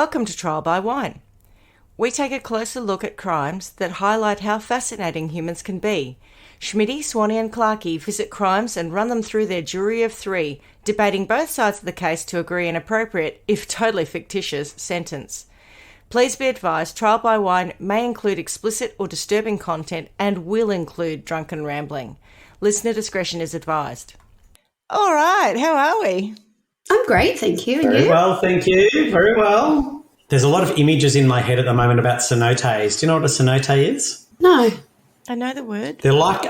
Welcome to Trial by Wine. We take a closer look at crimes that highlight how fascinating humans can be. Schmidty, Swanee and Clarky visit crimes and run them through their jury of three, debating both sides of the case to agree an appropriate, if totally fictitious, sentence. Please be advised, Trial by Wine may include explicit or disturbing content and will include drunken rambling. Listener discretion is advised. All right, how are we? I'm great, thank you. And Very you? well, thank you. Very well. There's a lot of images in my head at the moment about cenotes. Do you know what a cenote is? No. I know the word. They're like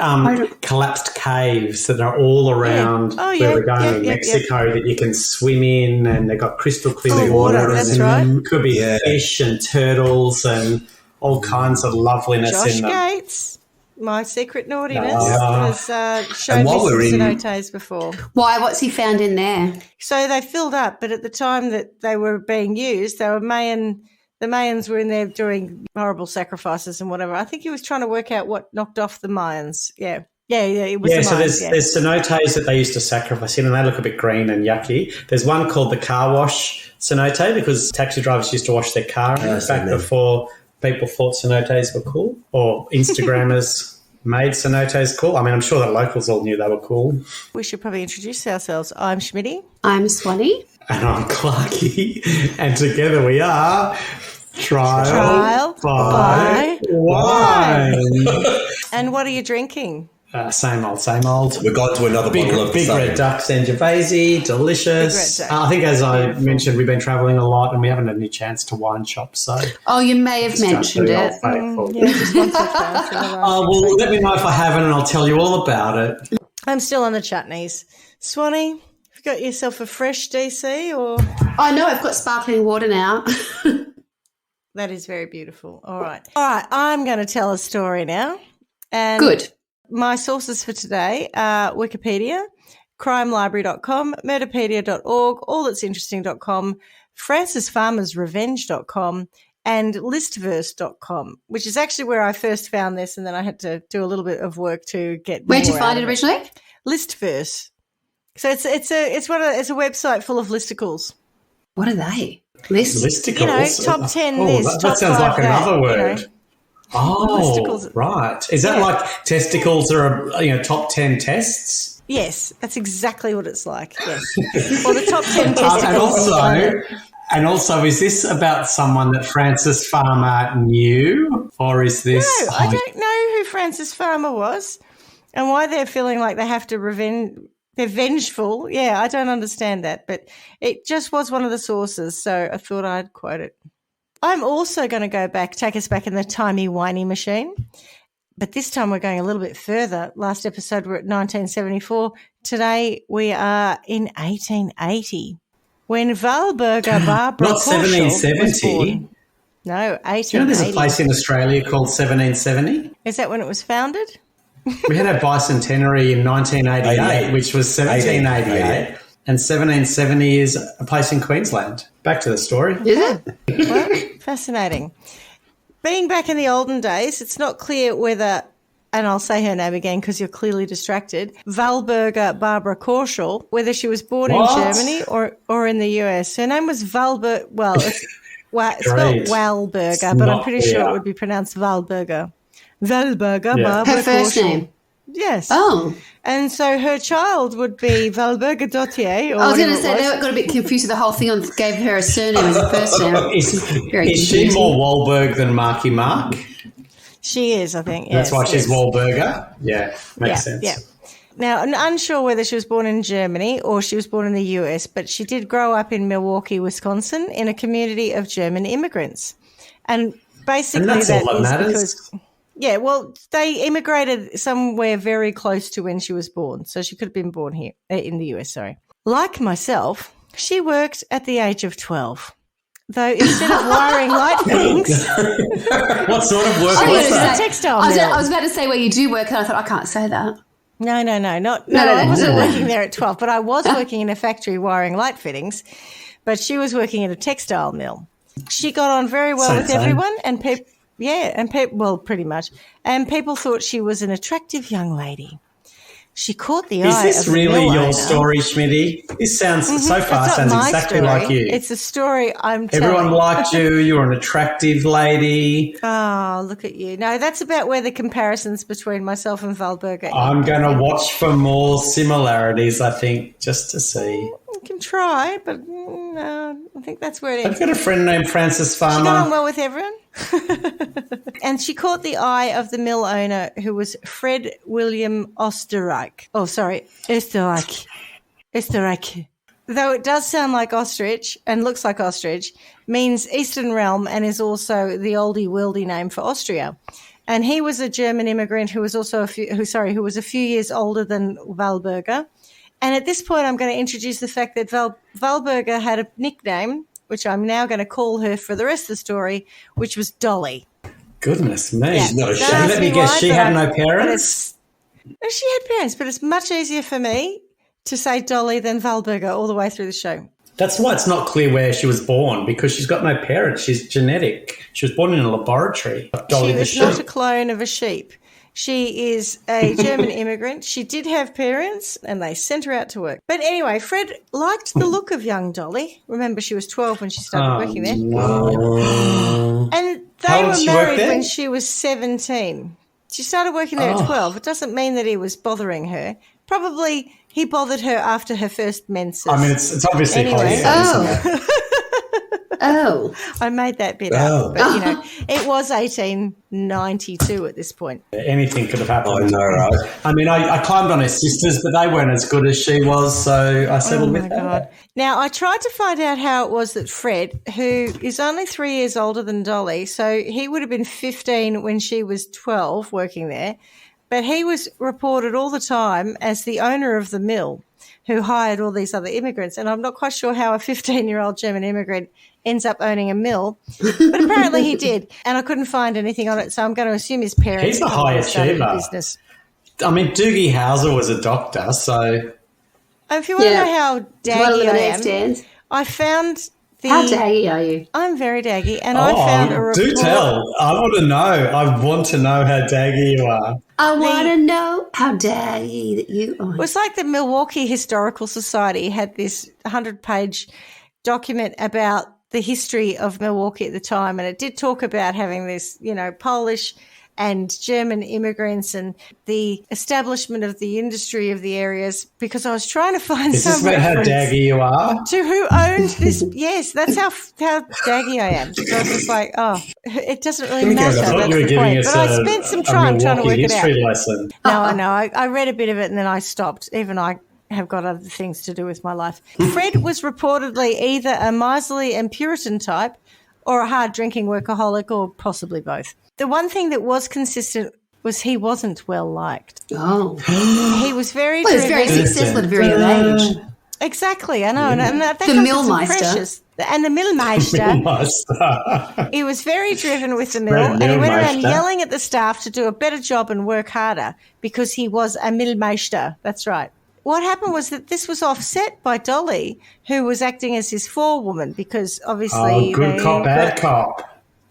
collapsed caves that are all around where we're going in Mexico that you can swim in, and they've got crystal clear water. That's right. Could be fish and turtles and all kinds of loveliness in them. Josh Gates, my secret naughtiness, has shown me some cenotes before. Why? What's he found in there? So they filled up, but at the time that they were being used, they were the Mayans were in there doing horrible sacrifices and whatever. I think he was trying to work out what knocked off the Mayans. Yeah. It was the so Mayans, there's cenotes that they used to sacrifice in, and they look a bit green and yucky. There's one called the car wash cenote because taxi drivers used to wash their car back before people thought cenotes were cool, or Instagrammers made cenotes cool. I mean, I'm sure the locals all knew they were cool. We should probably introduce ourselves. I'm Schmidty. I'm Swanee. And I'm Clarky. And together we are Trial by Wine. And what are you drinking? Same old. We've gone to another bottle of Big Red Duck Sangiovese, delicious. I think, as I mentioned, we've been travelling a lot and we haven't had any chance to wine shop. So, you may have mentioned it. Just once or twice. Well, let me know if I haven't, and I'll tell you all about it. I'm still on the chutneys. Swanee, have you got yourself a fresh DC or? Oh no, I've got sparkling water now. That is very beautiful. All right, I'm going to tell a story now. And Good. My sources for today are Wikipedia, crimelibrary.com, murderpedia.org, allthat'sinteresting.com, francisfarmersrevenge.com, and listverse.com, which is actually where I first found this, and then I had to do a little bit of work to get Where'd you more find out it of originally? Listverse. So it's a website full of listicles. What are they? Listicles? You know, top 10 this, that top sounds 5 like another word. You know. Oh, right. Is that like testicles are, top 10 tests? Yes, that's exactly what it's like, yes. Or the top 10 testicles. And also, is this about someone that Francis Farmer knew? Or is this... No, I don't know who Francis Farmer was and why they're feeling like they have to they're vengeful. Yeah, I don't understand that, but it just was one of the sources, so I thought I'd quote it. I'm also going to take us back in the timey-wimey machine, but this time we're going a little bit further. Last episode we were at 1974. Today we are in 1880 when Walburga Barbara Not 1770. No, 1880. Do you know there's a place in Australia called 1770? Is that when it was founded? We had our bicentenary in 1988, which was 1788. And 1770 is a place in Queensland. Back to the story. Is it? Well, fascinating. Being back in the olden days, it's not clear whether, and I'll say her name again because you're clearly distracted, Walburga Barbara Korschel, whether she was born in Germany or in the US. Her name was Walburga. Well, it's spelled Walburga, but I'm pretty sure it would be pronounced Walburga. Walburga Barbara Her first Korschel. name? Yes. Oh. And so her child would be Walburga Dottier. I was going to say they got a bit confused with the whole thing and gave her a surname as a first name. Is she more Walberg than Marky Mark? She is, I think. That's why she's Walburga? Yeah, makes sense. Yeah. Now, I'm unsure whether she was born in Germany or she was born in the US, but she did grow up in Milwaukee, Wisconsin, in a community of German immigrants. And basically that's all that matters. Because... Yeah, well, they immigrated somewhere very close to when she was born, so she could have been born here in the US, sorry. Like myself, she worked at the age of 12, though instead of wiring light fittings... What sort of work was that? Textile I mill. was about to say where you do work, and I thought, I can't say that. No, I wasn't working there at 12, but I was working in a factory wiring light fittings, but she was working at a textile mill. She got on very well with everyone, and people... Yeah, well, pretty much. And people thought she was an attractive young lady. She caught the Is eye this of the really mill your owner. story, Schmidty? This sounds so far It's not sounds my exactly story. like you. It's a story I'm telling. Everyone liked you. You were an attractive lady. Oh, look at you. No, that's about where the comparisons between myself and Walburga. I'm going to watch for more similarities, I think, just to see. You can try, but no, I think that's where it I've ends. got a friend named Francis She got on Farmer. well with everyone. And she caught the eye of the mill owner, who was Fred William Oesterreich. Oh, sorry, Oesterreich. Oesterreich. Though it does sound like ostrich and looks like ostrich, means Eastern Realm and is also the oldie-worldy name for Austria. And he was a German immigrant who was also who was a few years older than Walburga. And at this point, I'm going to introduce the fact that Walburga had a nickname, which I'm now going to call her for the rest of the story, which was Dolly. Goodness me. Yeah. No, Don't ask let me me guess, why, she but had no parents? She had parents, but it's much easier for me to say Dolly than Walburga all the way through the show. That's why it's not clear where she was born, because she's got no parents. She's genetic. She was born in a laboratory. Dolly She the was sheep. not a clone of a sheep. She is a German immigrant. She did have parents, and they sent her out to work. But anyway, Fred liked the look of young Dolly. Remember, she was 12 when she started working there. No. And How they long were did she work married there? when she was 17. She started working there at 12. It doesn't mean that he was bothering her. Probably he bothered her after her first menses. I mean, it's obviously Anyway. Hollywood, isn't it? Oh. I made that bit up. But, it was 1892 at this point. Anything could have happened. I know, right? I mean, I climbed on her sisters, but they weren't as good as she was, so I settled with Oh, my her. God. Now, I tried to find out how it was that Fred, who is only 3 years older than Dolly, so he would have been 15 when she was 12 working there, but he was reported all the time as the owner of the mill who hired all these other immigrants. And I'm not quite sure how a 15-year-old German immigrant ends up owning a mill, but apparently he did. And I couldn't find anything on it, so I'm going to assume his parents He's a high started the achiever. business. I mean, Doogie Howser was a doctor, so If you want to know how One of daggy the I lemonade am, stands. I found the... How daggy are you? I'm very daggy, and I found a report. do tell. I want to know. I want to know how daggy you are. I want to know how daggy that you are. It was like the Milwaukee Historical Society had this 100-page document about the history of Milwaukee at the time, and it did talk about having this, Polish and German immigrants and the establishment of the industry of the areas, because I was trying to find Is some this about how reference daggy you are? to who owned this. Yes, that's how daggy I am. So I was just like, it doesn't really matter. I thought That's you were the giving point. us But I spent some time trying to work Milwaukee it out. history lesson. No, I know. I read a bit of it and then I stopped. Even I have got other things to do with my life. Fred was reportedly either a miserly and Puritan type or a hard-drinking workaholic, or possibly both. The one thing that was consistent was he wasn't well-liked. Oh. He was very Well, he was very driven. successful at a very young age. Exactly, I know. And that The comes with some millmeister. precious. And the millmeister. He was very driven with the mill, Fred and he went around Millmeister. yelling at the staff to do a better job and work harder because he was a millmeister. That's right. What happened was that this was offset by Dolly, who was acting as his forewoman, because obviously Good cop, bad cop.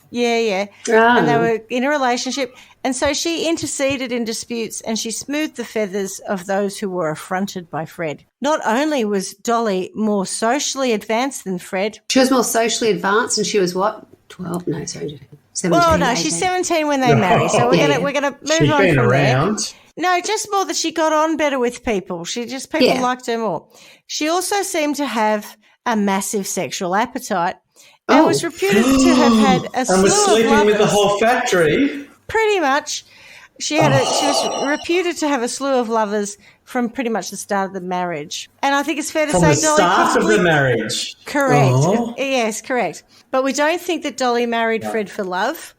Yeah. Oh. And they were in a relationship. And so she interceded in disputes and she smoothed the feathers of those who were affronted by Fred. Not only was Dolly more socially advanced than Fred. She was more socially advanced, and she was what? 12? No, sorry, 17. Well, no, 18. she's 17 when they marry. So we're gonna move She's on been from around. there. No, just more that she got on better with people. People liked her more. She also seemed to have a massive sexual appetite and was reputed to have had a slew And was of sleeping lovers. with the whole factory. Pretty much. She was reputed to have a slew of lovers from pretty much the start of the marriage. And I think it's fair to From say the Dolly start of probably... the marriage. Correct. Oh. Yes, correct. But we don't think that Dolly married Fred for love.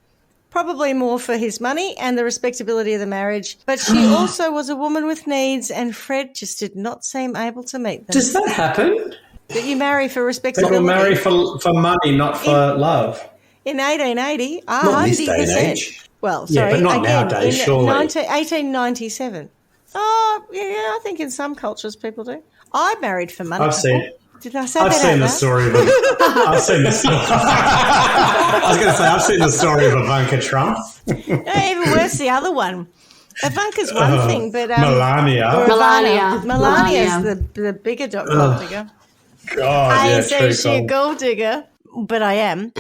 Probably more for his money and the respectability of the marriage. But she also was a woman with needs, and Fred just did not seem able to meet them. Does that happen? That you marry for respectability. People marry for money, not for love. In 1880, Not in this 100%. day and age. Well, Yeah, sorry, but not again, nowadays, in surely. 1897. Oh, yeah, I think in some cultures people do. I married for money. I've seen. Did I say I've that seen out the loud? story of. I've seen the story. I was going to say I've seen the story of Ivanka Trump. No, even worse, the other one. Ivanka's one thing, but Melania. or Melania. Melania's the bigger gold digger. God, I yeah, ain't true. saying she a gold digger, but I am.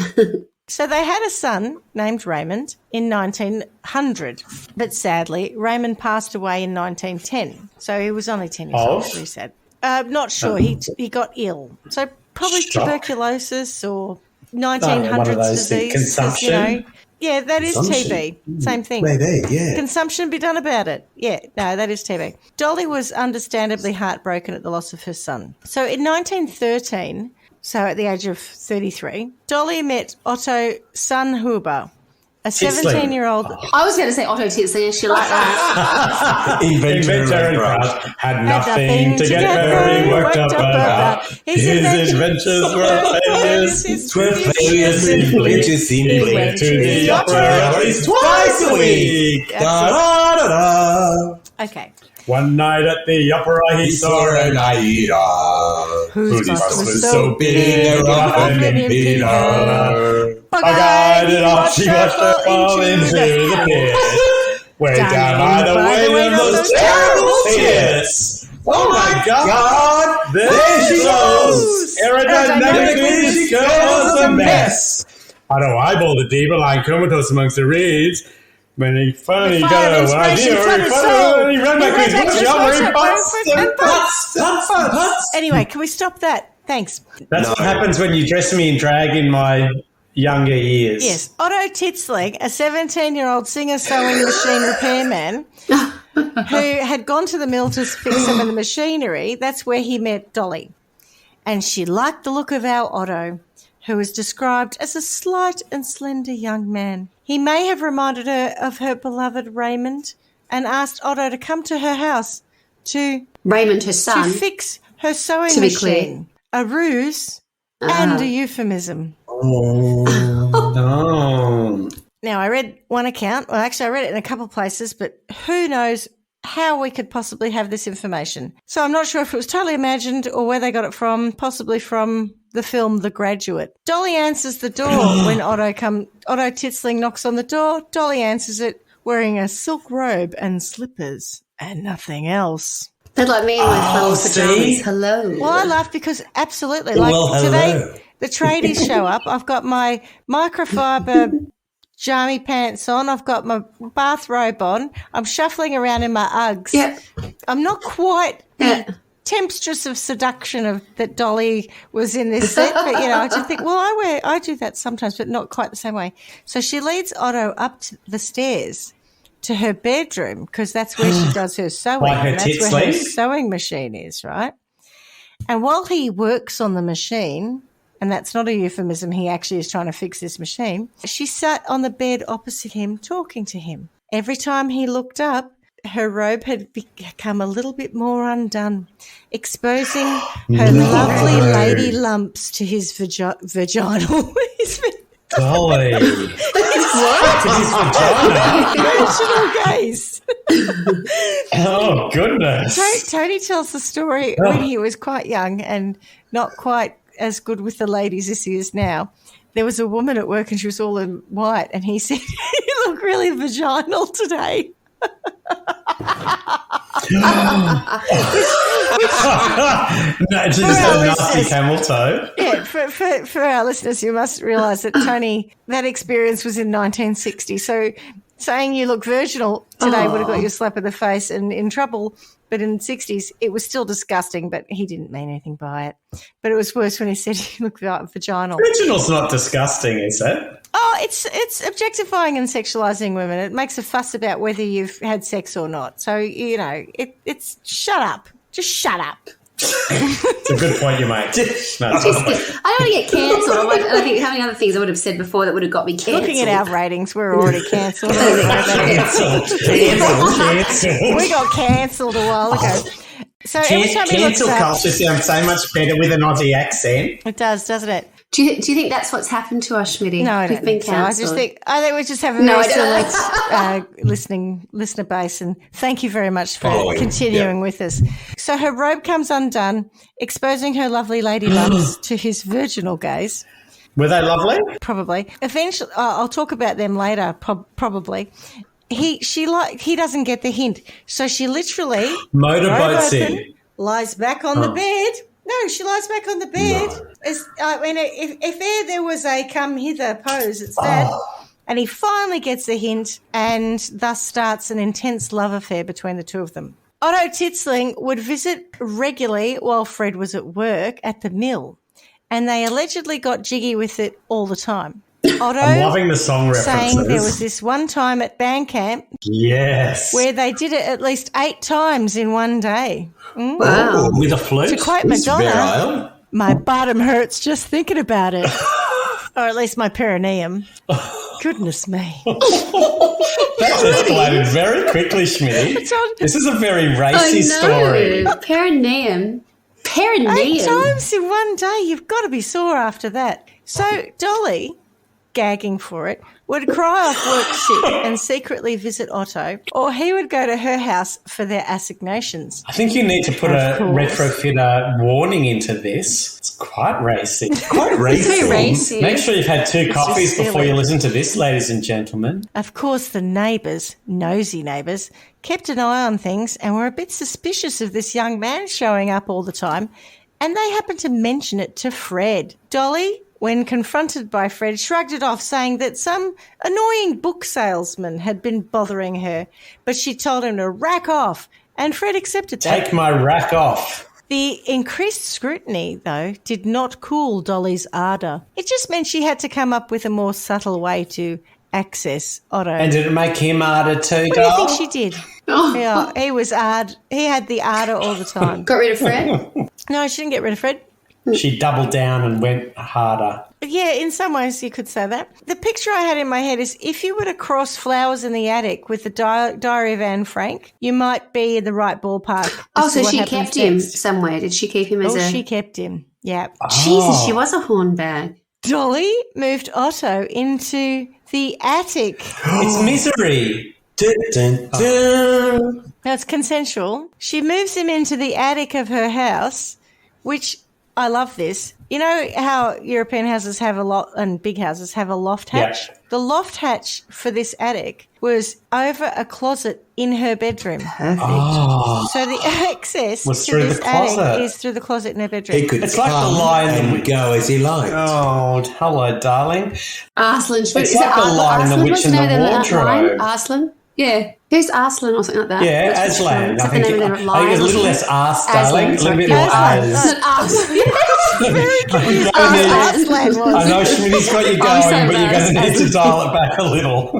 So they had a son named Raymond in 1900, but sadly, Raymond passed away in 1910. So he was only 10 years old, very sad. Not sure. He got ill. So probably tuberculosis or 1900s one of those disease. consumption. You know. Yeah, that is TB. Same thing. Maybe, yeah. Consumption be done about it. Yeah, no, that is TB. Dolly was understandably heartbroken at the loss of her son. So in 1913, so at the age of 33, Dolly met Otto Sundhuber, a 17-year-old. I was going to say Otto Titzling and shit like that. Inventor and Craft had nothing to get very worked up about. His adventures were failures. Which simply went to the opera at least twice a week. Okay. One night at the opera he saw an Aida, whose bust was so big and rough and impeded. Bug-eyed off, she watched her fall into the pit. Way down by the way of those terrible tears. Oh my God! There she goes! Aerodynamically, she goes a mess. Otto eyeballed the diva lying comatose amongst the reeds. When he finally got an idea, he ran back to his butts. Anyway, can we stop that? Thanks. That's what happens when you dress me in drag in my younger years. Yes. Otto Titzling, a 17-year-old singer-sewing machine repairman who had gone to the mill to fix some of the machinery, that's where he met Dolly. And she liked the look of our Otto, who was described as a slight and slender young man. He may have reminded her of her beloved Raymond and asked Otto to come to her house to Raymond, her son. to fix her sewing To be machine. A ruse and a euphemism. Oh. Now, I read one account. Well, actually, I read it in a couple of places, but who knows how we could possibly have this information. So I'm not sure if it was totally imagined or where they got it from, possibly from the film The Graduate. Dolly answers the door when Otto Titzling knocks on the door. Dolly answers it wearing a silk robe and slippers and nothing else. They're like me in my flannel pajamas. Hello. Well, I laugh because absolutely. Like today, the tradies show up. I've got my microfiber jammy pants on. I've got my bathrobe on. I'm shuffling around in my Uggs. Yeah. I'm not quite the temptress of seduction of that Dolly was in this set, but I just think, well, I do that sometimes, but not quite the same way. So she leads Otto up to the stairs to her bedroom because that's where she does her sewing. Like her that's tits where her lead? sewing machine is, right? And while he works on the machine, and that's not a euphemism, he actually is trying to fix this machine, she sat on the bed opposite him talking to him. Every time he looked up, her robe had become a little bit more undone, exposing her lovely lady lumps to his vaginal. Dolly. What? To his vagina. Vaginal gaze. Oh, goodness. Tony tells the story when he was quite young and not quite as good with the ladies as he is now. There was a woman at work and she was all in white and he said, "You look really vaginal today." No, it's just a nasty camel toe. Yeah, for our listeners, you must realise that Tony, that experience was in 1960. So saying you look virginal today would have got you a slap in the face and in trouble. But in the 60s, it was still disgusting, but he didn't mean anything by it. But it was worse when he said you look vaginal. Virginal's not disgusting, is it? Oh, it's objectifying and sexualising women. It makes a fuss about whether you've had sex or not. So, it's shut up. Just shut up. It's a good point you make. No, I don't want to get cancelled. I think how many other things I would have said before that would have got me cancelled. Looking at our ratings, we're already cancelled. Cancelled. We got cancelled a while ago. So every time he looks Cancel up, culture sounds so much better with an Aussie accent. it does, doesn't it? Do you think that's what's happened to us, Schmidty? No, I don't We've been think so. I think we just have a very select listener base, and thank you very much for continuing with us. So her robe comes undone, exposing her lovely lady lumps to his virginal gaze. Were they lovely? Probably. Eventually, I'll talk about them later, probably. he doesn't get the hint. So she literally Motorboats robe open, in. lies back on the bed. No, she lies back on the bed. If there was a come hither pose, it's that. And he finally gets the hint and thus starts an intense love affair between the two of them. Otto Titzling would visit regularly while Fred was at work at the mill, and they allegedly got jiggy with it all the time. Otto I'm loving the song references. saying there was this one time at band camp where they did it at least 8 times in one day. Wow. With a flute. To quote Madonna, my bottom hurts just thinking about it. Or at least my perineum. Goodness me. That escalated very quickly, Schmidty. This is a very racy story. Perineum. 8 times in one day. You've got to be sore after that. So Dolly, gagging for it, would cry off work sick and secretly visit Otto, or he would go to her house for their assignations. I think you need to put a retrofitter warning into this. It's quite racy. Quite racy. It's very racy. Make sure you've had 2 coffees silly. before you listen to this, ladies and gentlemen. Of course, the neighbours, nosy neighbours, kept an eye on things and were a bit suspicious of this young man showing up all the time, and they happened to mention it to Fred. Dolly, when confronted by Fred, shrugged it off, saying that some annoying book salesman had been bothering her, but she told him to rack off, and Fred accepted that. Take my rack off. The increased scrutiny, though, did not cool Dolly's ardour. It just meant she had to come up with a more subtle way to access Otto. And did it make him harder too, What do you think she did? Yeah, he was he had the ardour all the time. Got rid of Fred? No, she didn't get rid of Fred. She doubled down and went harder. Yeah, in some ways you could say that. The picture I had in my head is if you were to cross Flowers in the Attic with the Diary of Anne Frank, you might be in the right ballpark. So she kept him somewhere. Did she keep him as she kept him, yeah. Jesus, she was a hornbag. Dolly moved Otto into the attic. It's misery. Dun, dun, dun. Now, it's consensual. She moves him into the attic of her house, which I love this. You know how European houses have and big houses have a loft hatch? Yeah. The loft hatch for this attic was over a closet in her bedroom. Perfect. So the access Was to through this the closet. attic is through the closet in her bedroom. He could It's like the come line and that go as he liked. Oh, hello, darling. Arslan. It's like the line in The Witch in the Wardrobe. Arslan? Yeah. Who's Arslan or something like that? Yeah, What's Aslan. what's I the think name of it's the a little line? less arse, darling. A little bit more Aslan. as. It's not Arslan. Aslan was. I know Schmidty's got you I'm so going, but you're going to need embarrassed. to dial it back a little.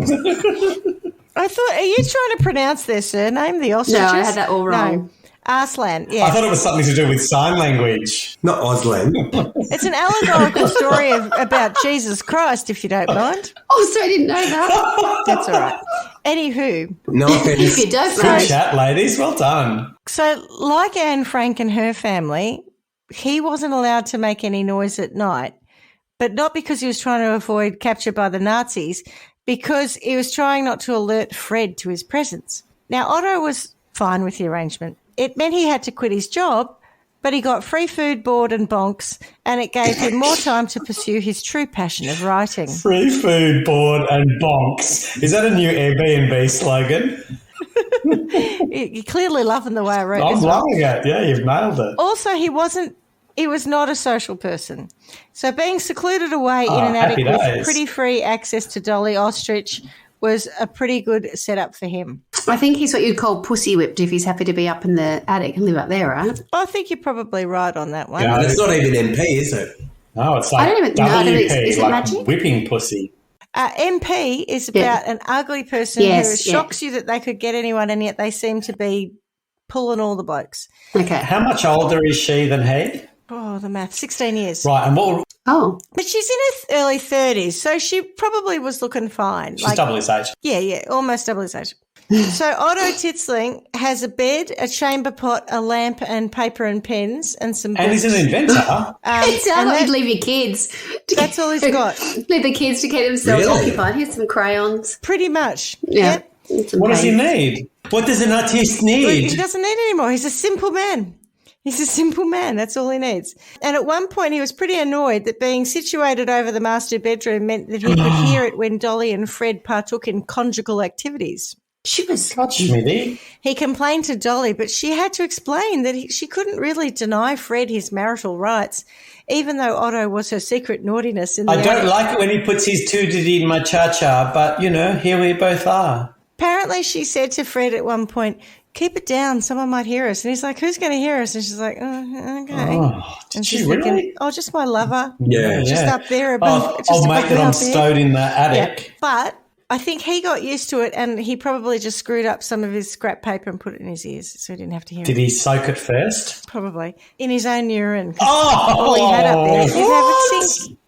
I thought, are you trying to pronounce their surname, the ostriches? No, I had that all wrong. No. Arslan, yeah. I thought it was something to do with sign language. Not Auslan. It's an allegorical story about Jesus Christ, if you don't mind. Oh, sorry, I didn't know that. That's all right. Anywho, No If offense. you don't Good know. chat, ladies. Well done. so like Anne Frank and her family, he wasn't allowed to make any noise at night, but not because he was trying to avoid capture by the Nazis, because he was trying not to alert Fred to his presence. Now, Otto was fine with the arrangement. It meant he had to quit his job, but he got free food, board and bonks, and it gave him more time to pursue his true passion of writing. Free food, board, and bonks. Is that a new Airbnb slogan? You're clearly loving the way I wrote I'm this one. loving it. Yeah, you've nailed it. Also, he was not a social person. So being secluded away in an attic happy with days. pretty free access to Dolly Ostrich was a pretty good setup for him. I think he's what you'd call pussy whipped if he's happy to be up in the attic and live up there, right? I think you're probably right on that one. Yeah. And it's not even MP, is it? No, it's I like don't even know. I don't know. WP, Is it like magic? whipping pussy. MP is about an ugly person Yes, who shocks you that they could get anyone, and yet they seem to be pulling all the blokes. Okay. How much older is she than he? Oh, the math. 16 years. Right, and what? Oh, But she's in her early 30s, so she probably was looking fine. She's double his age. Yeah, almost double his age. So Otto Titzling has a bed, a chamber pot, a lamp, and paper and pens, and some books. And he's an inventor. it sounds and like that- you'd leave your kids. That's all he's got. Leave the kids to keep themselves Really? occupied. Here's some crayons. Pretty much. Yeah. Yep. And some What does he paints. need? What does an artist He need? doesn't need any more. He's a simple man. He's a simple man. That's all he needs. And at one point, he was pretty annoyed that being situated over the master bedroom meant that he could hear it when Dolly and Fred partook in conjugal activities. God, Schmidty. He complained to Dolly, but she had to explain that she couldn't really deny Fred his marital rights, even though Otto was her secret naughtiness in the I don't attic. like it when he puts his two-ditty in my cha-cha, but, here we both are. Apparently, she said to Fred at one point, "Keep it down, someone might hear us." And he's like, "Who's going to hear us?" And she's like, "Oh, okay." Oh, and did she she's really? thinking, "Oh, just my lover. Yeah. Just up there above. just I'll above make that I'm up there." stowed in the attic. Yeah. But I think he got used to it, and he probably just screwed up some of his scrap paper and put it in his ears so he didn't have to hear Did it. he soak it first? Probably. In his own urine. 'Cause Oh! all he had up there. He didn't have a What? sink.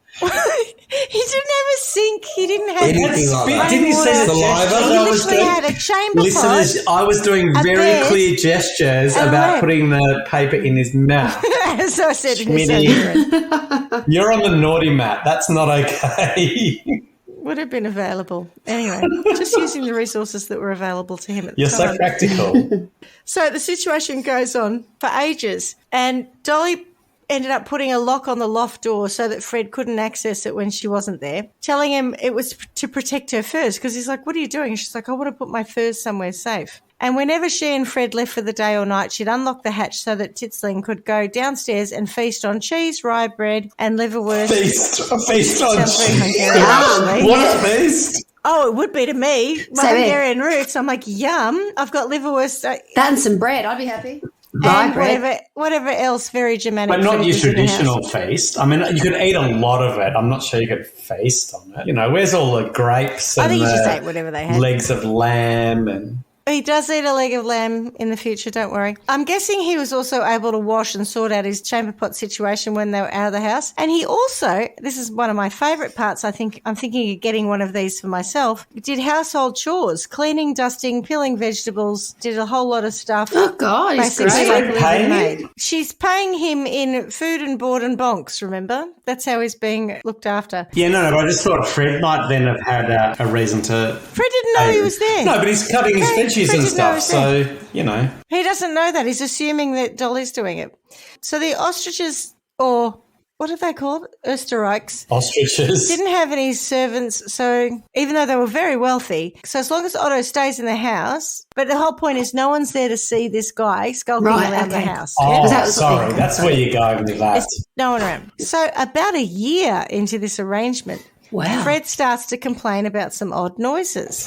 He didn't have a sink. He didn't have Anything like that. Didn't he say water. Saliva? He I was literally doing? had a chamber Listeners, pot. I was doing a very bed, clear gestures and a about lamp. putting the paper in his mouth. As I said, in his own Schmidty. urine. You're on the naughty mat. That's not okay. Would have been available. Anyway, just using the resources that were available to him at the You're so time. practical. So the situation goes on for ages, and Dolly ended up putting a lock on the loft door so that Fred couldn't access it when she wasn't there, telling him it was to protect her furs, because he's like, "What are you doing?" And she's like, "I want to put my furs somewhere safe." And whenever she and Fred left for the day or night, she'd unlock the hatch so that Titsling could go downstairs and feast on cheese, rye bread, and liverwurst. Feast on Sounds very cheese. Hungarian, actually. What a feast. Oh, it would be to me. My Same here. Hungarian roots. I'm like, yum. I've got liverwurst That and some bread, I'd be happy. and bread. whatever else very Germanic. But not food your is in the house. traditional feast. I mean, you could eat a lot of it. I'm not sure you could feast on it. Where's all the grapes I and think you just the ate whatever they had. legs of lamb and... He does eat a leg of lamb in the future, don't worry. I'm guessing he was also able to wash and sort out his chamber pot situation when they were out of the house. And he also, this is one of my favourite parts, I'm thinking of getting one of these for myself, did household chores, cleaning, dusting, peeling vegetables, did a whole lot of stuff. Oh, God, he's Basically great. like Paying Lily him? made. She's paying him in food and board and bonks, remember? That's how he's being looked after. Yeah, no, but I just thought Fred might then have had a reason to... Fred didn't know he was there. No, but he's cutting his Okay, veggies Fred and didn't know he stuff, was so, He doesn't know that. He's assuming that Dolly's doing it. So the ostriches, or what are they called? Oesterreichs. Ostriches. Didn't have any servants, so even though they were very wealthy, so as long as Otto stays in the house, but the whole point is no one's there to see this guy skulking Right, around the okay. house. Oh, That was- sorry, that's where you're going with that. There's no one around. So about a year into this arrangement, Wow. Fred starts to complain about some odd noises.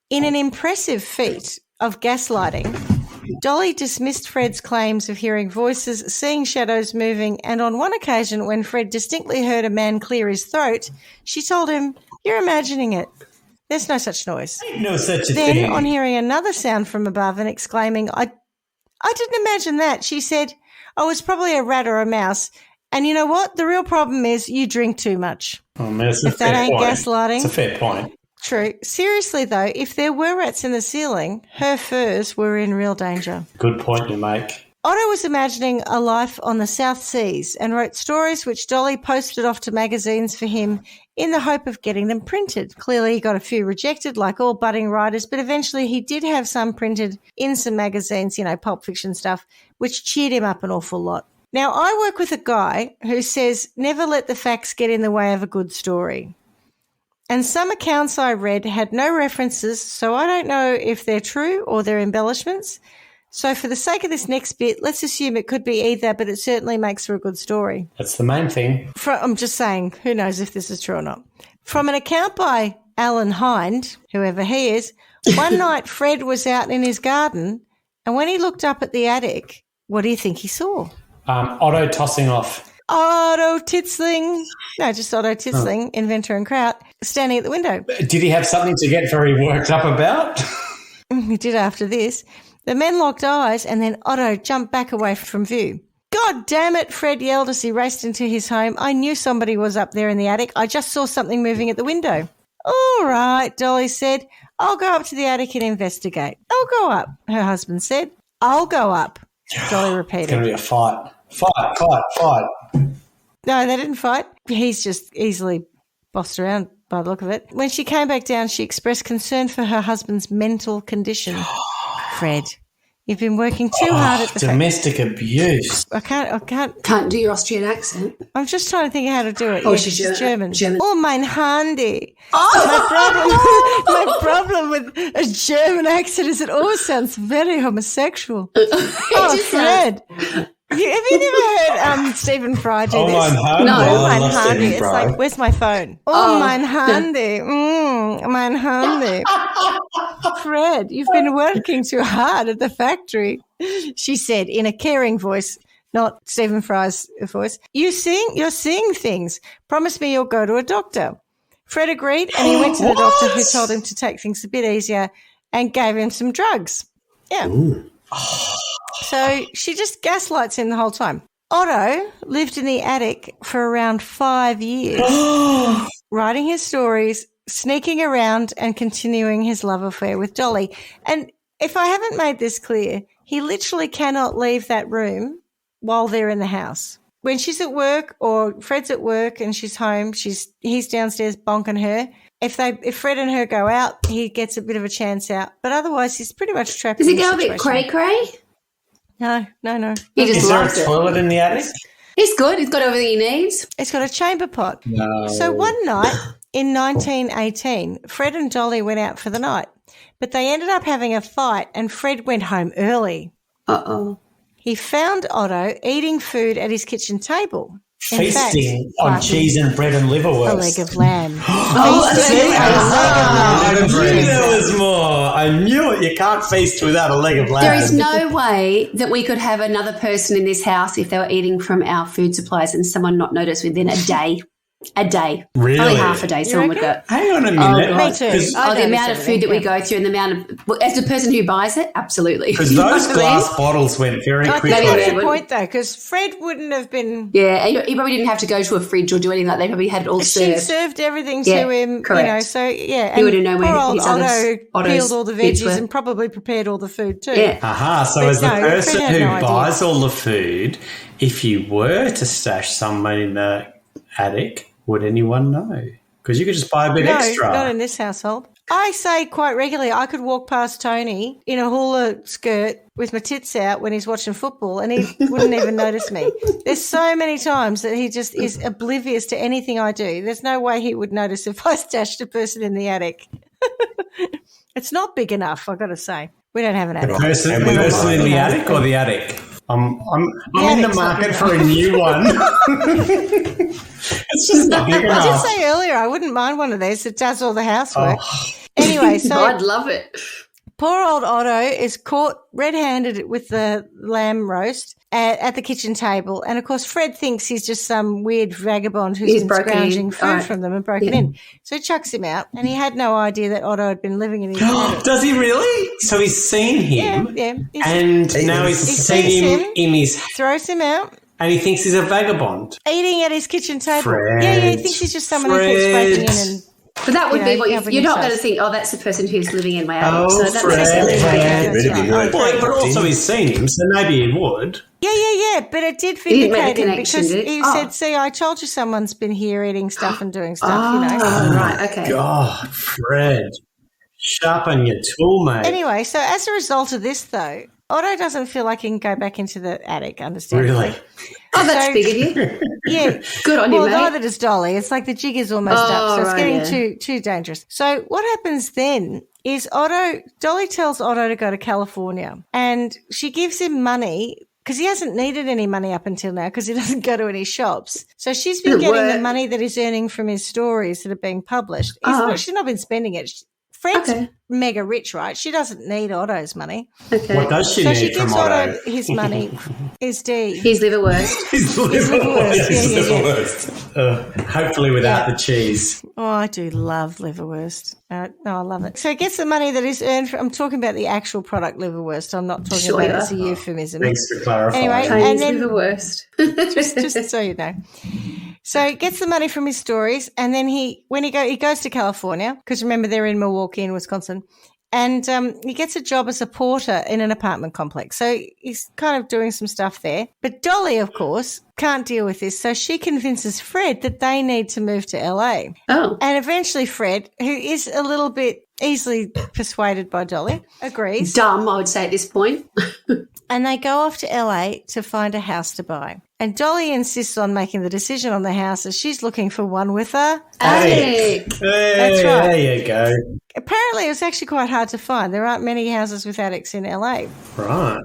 In an impressive feat of gaslighting, Dolly dismissed Fred's claims of hearing voices, seeing shadows moving, and on one occasion when Fred distinctly heard a man clear his throat, she told him, "You're imagining it. There's no such noise." No such a Then, thing. on hearing another sound from above and exclaiming, I didn't imagine that," she said, "Oh, it's probably a rat or a mouse. And you know what? The real problem is you drink too much." Oh, man, it's a If that fair ain't point. gaslighting. It's a fair point. True. Seriously, though, if there were rats in the ceiling, her furs were in real danger. Good point you make. Otto was imagining a life on the South Seas and wrote stories which Dolly posted off to magazines for him in the hope of getting them printed. Clearly, he got a few rejected, like all budding writers, but eventually he did have some printed in some magazines, pulp fiction stuff, which cheered him up an awful lot. Now, I work with a guy who says never let the facts get in the way of a good story. And some accounts I read had no references, so I don't know if they're true or they're embellishments. So for the sake of this next bit, let's assume it could be either, but it certainly makes for a good story. That's the main thing. I'm just saying, who knows if this is true or not. From an account by Alan Hind, whoever he is, one night Fred was out in his garden, and when he looked up at the attic, what do you think he saw? Otto tossing off. Otto Titsling, inventor and Kraut, standing at the window. Did he have something to get very worked up about? He did after this. The men locked eyes and then Otto jumped back away from view. "God damn it," Fred yelled as he raced into his home. "I knew somebody was up there in the attic. I just saw something moving at the window." "All right," Dolly said. "I'll go up to the attic and investigate." "I'll go up," her husband said. "I'll go up," Dolly repeated. It's going to be a fight. Fight. No, they didn't fight. He's just easily bossed around by the look of it. When she came back down, she expressed concern for her husband's mental condition. "Fred, You've been working too hard at the domestic abuse. I can't. Can't do your Austrian accent. I'm just trying to think of how to do it. Oh, Yeah, she's German. German. Oh, mein Handy. Oh! My problem with a German accent is it always sounds very homosexual. Oh, Fred. Have you never heard Stephen Fry do this? Mein Handy. No. Oh, I mein love Handy. Stephen It's Fry. like, where's my phone? Oh, mein Handy. Mein Handy. Fred, you've been working too hard at the factory, she said in a caring voice, not Stephen Fry's voice. You're seeing things. Promise me you'll go to a doctor. Fred agreed, and he went to the doctor, who told him to take things a bit easier and gave him some drugs. Yeah. So she just gaslights him the whole time. Otto lived in the attic for around 5 years, writing his stories, sneaking around, and continuing his love affair with Dolly. And if I haven't made this clear, he literally cannot leave that room while they're in the house. When she's at work or Fred's at work and she's home, he's downstairs bonking her. If Fred and her go out, he gets a bit of a chance out. But otherwise, he's pretty much trapped Does in it the go a bit situation. cray-cray? No. He just Is there loves a it. toilet in the attic? He's good. He's got everything he needs. It's got a chamber pot. No. So one night in 1918, Fred and Dolly went out for the night, but they ended up having a fight and Fred went home early. Uh-oh. He found Otto eating food at his kitchen table. In fact, Feasting on Clarky, cheese and bread and liverwurst. a leg of lamb. Feasting on a leg of lamb. I knew there was more. I knew it. You can't feast without a leg of lamb. There is no way that we could have another person in this house if they were eating from our food supplies and someone not notice within a day. A day. Really? Probably half a day someone would go. Hang on a minute. Me too. Because I the noticed amount of food that we go through and the amount of, well, as the person who buys it, absolutely. those You know what I mean? glass bottles went very I quickly. think that's Yeah, a but- point though, because Fred wouldn't have been. Yeah, he probably didn't have to go to a fridge or do anything like that. They probably had it all She served. served everything Yeah, to him, correct. So yeah. He and wouldn't know where poor old his others- Otto Otto's peeled all the bits veggies were. and probably prepared all the food too. Yeah. Aha, so But as the no, person Fred had who no idea. buys all the food, if you were to stash some in the attic, would anyone know? Because you could just buy a bit No, extra. not in this household. I say quite regularly I could walk past Tony in a hula skirt with my tits out when he's watching football and he wouldn't even notice me. There's so many times that he just is oblivious to anything I do. There's no way he would notice if I stashed a person in the attic. It's not big enough, I've got to say. We don't have an attic. person in the attic or the attic? I'm in the attic's not market big for a new one. It's just not big I did enough. say earlier I wouldn't mind one of these. It does all the housework. Anyway, so I'd love it. poor old Otto is caught red-handed with the lamb roast at the kitchen table. And, of course, Fred thinks he's just some weird vagabond who's He's been broken scrounging in. food Right. from them and broken Yeah. in. So he chucks him out, and he had no idea that Otto had been living in his attic. Does he really? So he's seen him, Yeah. and now he's He seen sees him him. in his, Throws him out, and he thinks he's a vagabond. eating at his kitchen table. Fred. Yeah, he thinks he's just someone who keeps breaking in and... But that would You know, be what helping you're not himself. going to think, oh, that's the person who's living in my attic. Oh, so that's Fred. necessarily Fred. Really be Right. good. But also he's seen him, so maybe he would. Yeah, but it did He didn't make vindicate the him connection, because did it? he Oh. said, see, I told you someone's been here eating stuff and doing stuff, Oh, right, okay. God, Fred. Sharpen your tool, mate. Anyway, so as a result of this, though, Otto doesn't feel like he can go back into the attic, understandably. Really? Oh, that's So- big of you. Yeah. Good on you, Well, mate. neither does Dolly. It's like the jig is almost up, so it's right, getting yeah. too dangerous. So what happens then is Dolly tells Otto to go to California, and she gives him money because he hasn't needed any money up until now because he doesn't go to any shops. So she's been Doesn't getting the work. money that he's earning from his stories that are being published. She's not been spending it. Fred's Okay. mega rich, right? She doesn't need Otto's money. Okay. What does she So need she from gives Otto? Otto his money, his D. He's liverwurst. His liverwurst, yeah. Hopefully without the cheese. Oh, I do love liverwurst. No, I love it. So he gets the money that is earned from, I'm talking about the actual product liverwurst. I'm not talking Sure about you it as a are. euphemism. Thanks for clarifying. Anyway, Chinese and then- liverwurst. just so you know. So he gets the money from his stories, and then he goes to California, because remember they're in Milwaukee in Wisconsin, and he gets a job as a porter in an apartment complex. So he's kind of doing some stuff there. But Dolly, of course, can't deal with this, so she convinces Fred that they need to move to LA. Oh. And eventually Fred, who is a little bit easily persuaded by Dolly, agrees. Dumb, I would say at this point. And they go off to LA to find a house to buy. And Dolly insists on making the decision on the house as she's looking for one with a Attic. That's right. There you go. Apparently, it was actually quite hard to find. There aren't many houses with attics in LA. Right.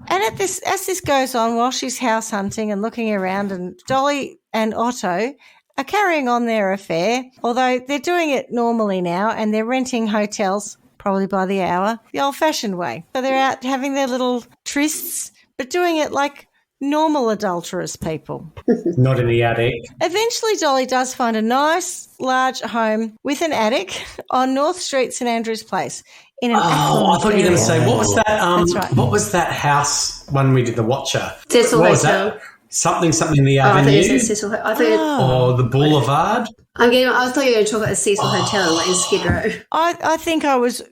And as this goes on, while she's house hunting and looking around, and Dolly and Otto are carrying on their affair, although they're doing it normally now, and they're renting hotels, probably by the hour, the old-fashioned way. So they're out having their little trysts, but doing it like normal adulterous people. Not in the attic. Eventually, Dolly does find a nice, large home with an attic on North Street, St Andrews Place. In an I affluent thought you were going to area. say, what was that? That's right. What was that house when we did the Watcher? Cecil What was Hotel. that? Something in the Oh, I thought Avenue, you said Cecil Hotel. I thought or the Boulevard. I thought you were going to talk about the Cecil Hotel in Skid Row. I think I was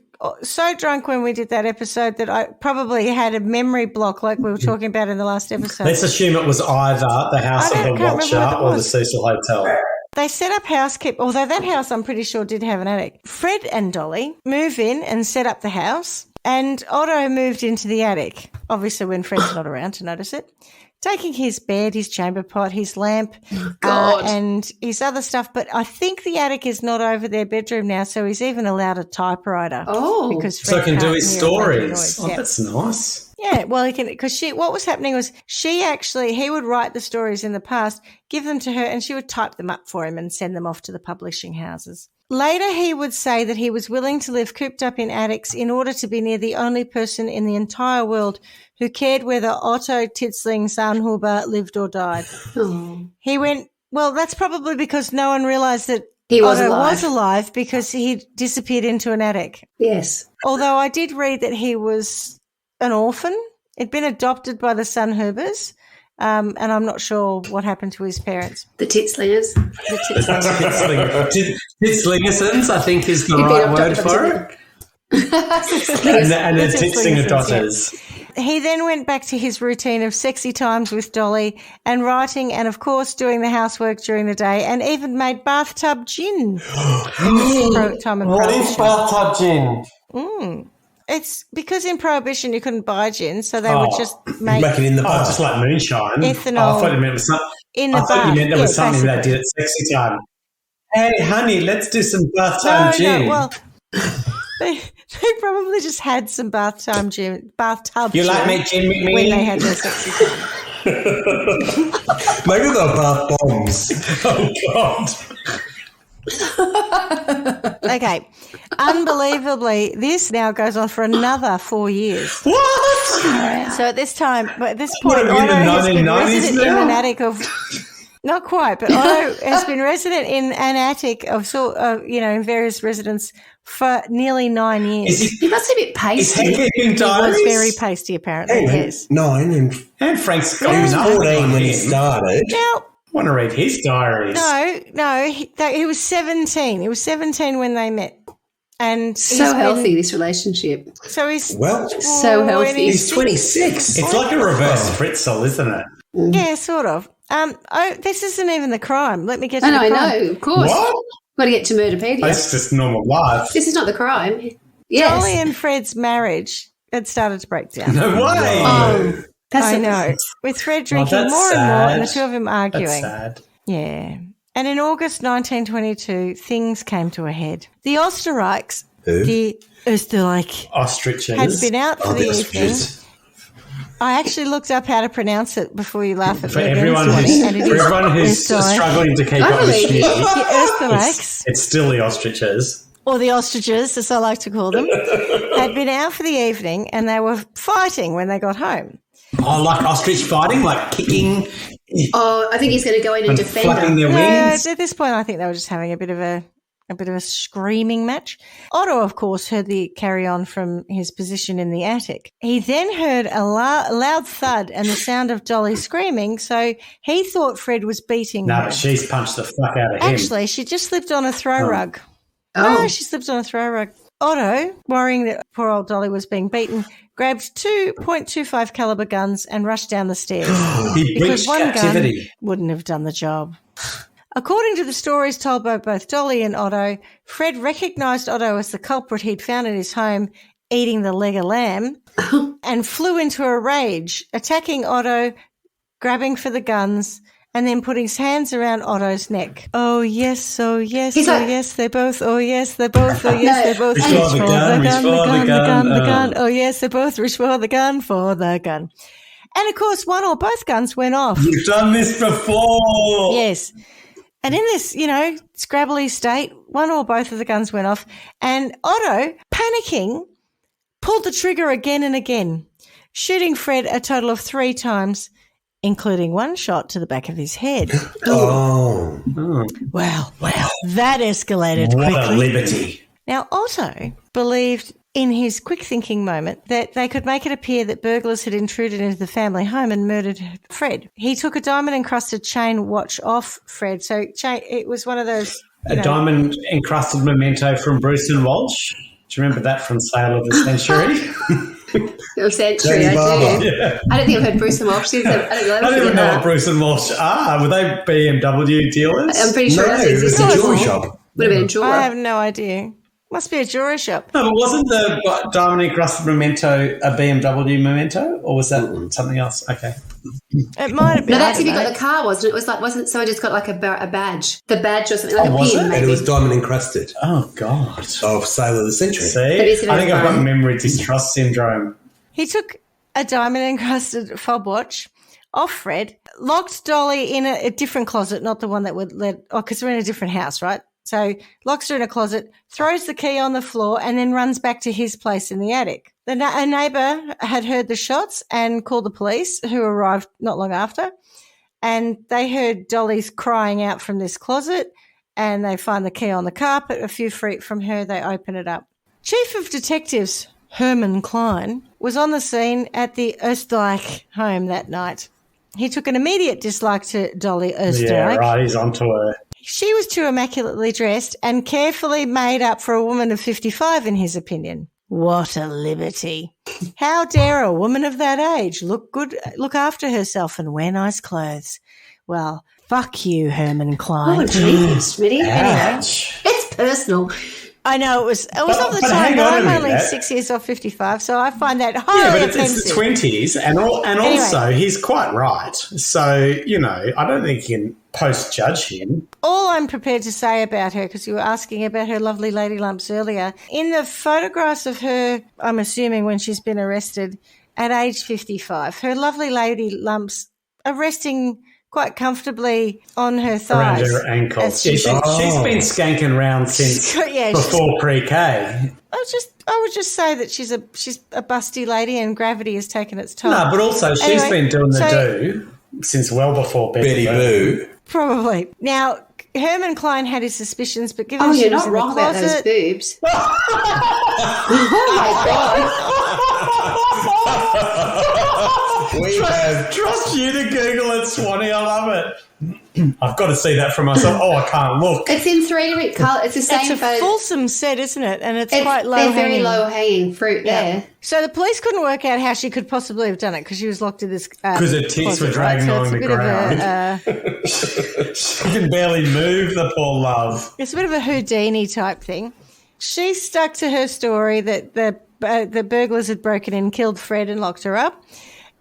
so drunk when we did that episode that I probably had a memory block like we were talking about in the last episode. Let's assume it was either the House of the can't remember Watcher what it or the was. Cecil Hotel. They set up housekeeping, although that house I'm pretty sure did have an attic. Fred and Dolly move in and set up the house, and Otto moved into the attic, obviously when Fred's not around to notice it, taking his bed, his chamber pot, his lamp, and his other stuff. But I think the attic is not over their bedroom now, so he's even allowed a typewriter. Oh. Because So Fred he can do can't his hear a bunch of stories. noise. Oh, Yeah. that's nice. Yeah, well, he can, because what was happening was he would write the stories in the past, give them to her, and she would type them up for him and send them off to the publishing houses. Later, he would say that he was willing to live cooped up in attics in order to be near the only person in the entire world who cared whether Otto Titzling Sarnhuber lived or died. Oh. He went, well, that's probably because no one realised that He was Otto alive. was alive because he disappeared into an attic. Yes. Although I did read that he was an orphan. He'd been adopted by the Sunhubers, and I'm not sure what happened to his parents. The Titslingers. Titzlingersons, I think, is the He'd been right word adopted for by it. And the Titzlinger Titzlingersons, daughters. He then went back to his routine of sexy times with Dolly and writing and, of course, doing the housework during the day, and even made bathtub gin in this time of Prohibition. bathtub gin? It's because in Prohibition you couldn't buy gin, so they would just make Make it in the Oh, bar. just like moonshine. Ethanol I thought you meant it was something. in the I thought you bath. meant there was Yeah, something they basically. did at sexy time. Hey, honey, let's do some bathtub gin. No, well, they probably just had some bathtub gin. You like me, gin with me? when they had their sexy time. Maybe they're bath bombs. Oh, God. Okay, unbelievably, this now goes on for another 4 years. What? So at this point, are we in Otto the has been 1990s resident in now? an attic of. Not quite, but Otto has been resident in an attic of in various residents for nearly 9 years. He must be a bit Is he pasty. keeping He was diaries? very pasty, apparently. Yes. 9 and And Frank's he was got 14 when he him. started. Now, I want to read his diaries. no, he was 17. He was 17 when they met, and So healthy, this relationship. So he's Well, So healthy. he's 26. It's like a reverse Fritzl, isn't it? Yeah, sort of. This isn't even the crime. Let me get to I the know, crime. I know, of course. What? Got to get to Murderpedia. It's just normal life. This is not the crime. Yes. Dolly and Fred's marriage had started to break down. No way. Oh, I know. With Fred drinking that's more and more, and the sad. two of them That's arguing. sad. Yeah. And in August 1922, things came to a head. The Oesterreichs, Who? the Oesterreich, Ostriches. had been out for Oh, the the evening. ostriches. I actually looked up how to pronounce it before you laugh at For me again everyone this morning, who's, and it for is everyone who's Oesterreich. struggling to keep I up with believe you. Schmidty, The Oesterreichs, it's still the ostriches. or the ostriches, as I like to call them, had been out for the evening, and they were fighting when they got home. Oh, like ostrich fighting, like kicking Oh, I think he's going to go in and and defend flapping her. their No, wings. at this point, I think they were just having a bit of a screaming match. Otto, of course, heard the carry on from his position in the attic. He then heard a loud thud and the sound of Dolly screaming, so he thought Fred was beating No, her. but she's punched the fuck out of him. Actually, she just slipped on a throw rug. Oh, No, she slipped on a throw rug. Otto, worrying that poor old Dolly was being beaten, grabbed 2.25 caliber guns and rushed down the stairs. He because breached one captivity. gun wouldn't have done the job. According to the stories told by both Dolly and Otto, Fred recognised Otto as the culprit he'd found in his home eating the leg of lamb and flew into a rage, attacking Otto, grabbing for the guns, and then putting his hands around Otto's neck. Oh, yes, oh, yes, He's oh, like- yes, they both, oh, yes, they both, oh, yes, they both. Reach for the gun. Oh, yes, they both reach for the gun, for the gun. And, of course, one or both guns went off. You've done this before. Yes. And in this, scrabbly state, one or both of the guns went off. And Otto, panicking, pulled the trigger again and again, shooting Fred a total of 3 times, including one shot to the back of his head. Oh. Wow, that escalated What a quickly. liberty. Now, Otto believed in his quick-thinking moment that they could make it appear that burglars had intruded into the family home and murdered Fred. He took a diamond-encrusted chain watch off Fred. So it was one of those... A diamond-encrusted memento from Bruce and Walsh. Do you remember that from Sale of the Century? Century, I Barber. do. Yeah. I don't think I've heard Bruce and Walsh since. I I don't even know what Bruce and Walsh are. Were they BMW dealers? I'm pretty sure No, that's it's a jewelry shop. Would have been a jeweler. I have no idea. Must be a jewelry shop. No, but wasn't the diamond encrusted memento a BMW memento, or was that something else? Okay. It might have been. No, that's I if you don't got know. the car, wasn't it? It was like, wasn't someone just got like a badge? The badge or something, like a was pin, it? And maybe. it was diamond encrusted. Oh God. Of Sale of the Century. See, But is it I think a I've got crime? memory distrust syndrome. He took a diamond-encrusted fob watch off Fred, locked Dolly in a different closet, not the one that would let... Oh, because we're in a different house, right? So locks her in a closet, throws the key on the floor, and then runs back to his place in the attic. A neighbour had heard the shots and called the police, who arrived not long after. And they heard Dolly's crying out from this closet, and they find the key on the carpet. A few feet from her, they open it up. Chief of Detectives Herman Klein was on the scene at the Oesterreich home that night. He took an immediate dislike to Dolly Oesterreich. Yeah, right. He's onto her. She was too immaculately dressed and carefully made up for a woman of 55, in his opinion. What a liberty. How dare a woman of that age look good, look after herself and wear nice clothes? Well, fuck you, Herman Klein. Oh, Jesus, Schmidty. Ouch. It's personal. I know it was of the but time, hang but on a I'm only minute. 6 years off 55, so I find that Yeah, highly but it's offensive. the 20s, and also he's quite right. So, I don't think you can post-judge him. All I'm prepared to say about her, because you were asking about her lovely lady lumps earlier, in the photographs of her, I'm assuming when she's been arrested, at age 55, her lovely lady lumps are resting quite comfortably on her Around thighs. her ankles. As Yeah, she- she's been skanking around since Yeah, she's- before pre-K. I would just say that she's a busty lady and gravity has taken its toll. No, but also she's Anyway, been doing the so- do since well before Betty Boo. Probably. Now, Herman Klein had his suspicions, but given Oh, she you're was not in wrong the about those closet, boobs. Oh, my God. We have Trust you to Google it, Swanee. I love it. I've got to see that for myself. Oh, I can't look. It's in 3 different colours. It's the same it's a photo. fulsome set, isn't it? And it's They're quite low very hanging. low hanging fruit there. So the police couldn't work out how she could possibly have done it because she was locked in this. Because her tits were closet, dragging right? So along it's a the bit of a, She can barely move, the poor love. it's a bit of a Houdini type thing. She stuck to her story that the burglars had broken in, killed Fred, and locked her up.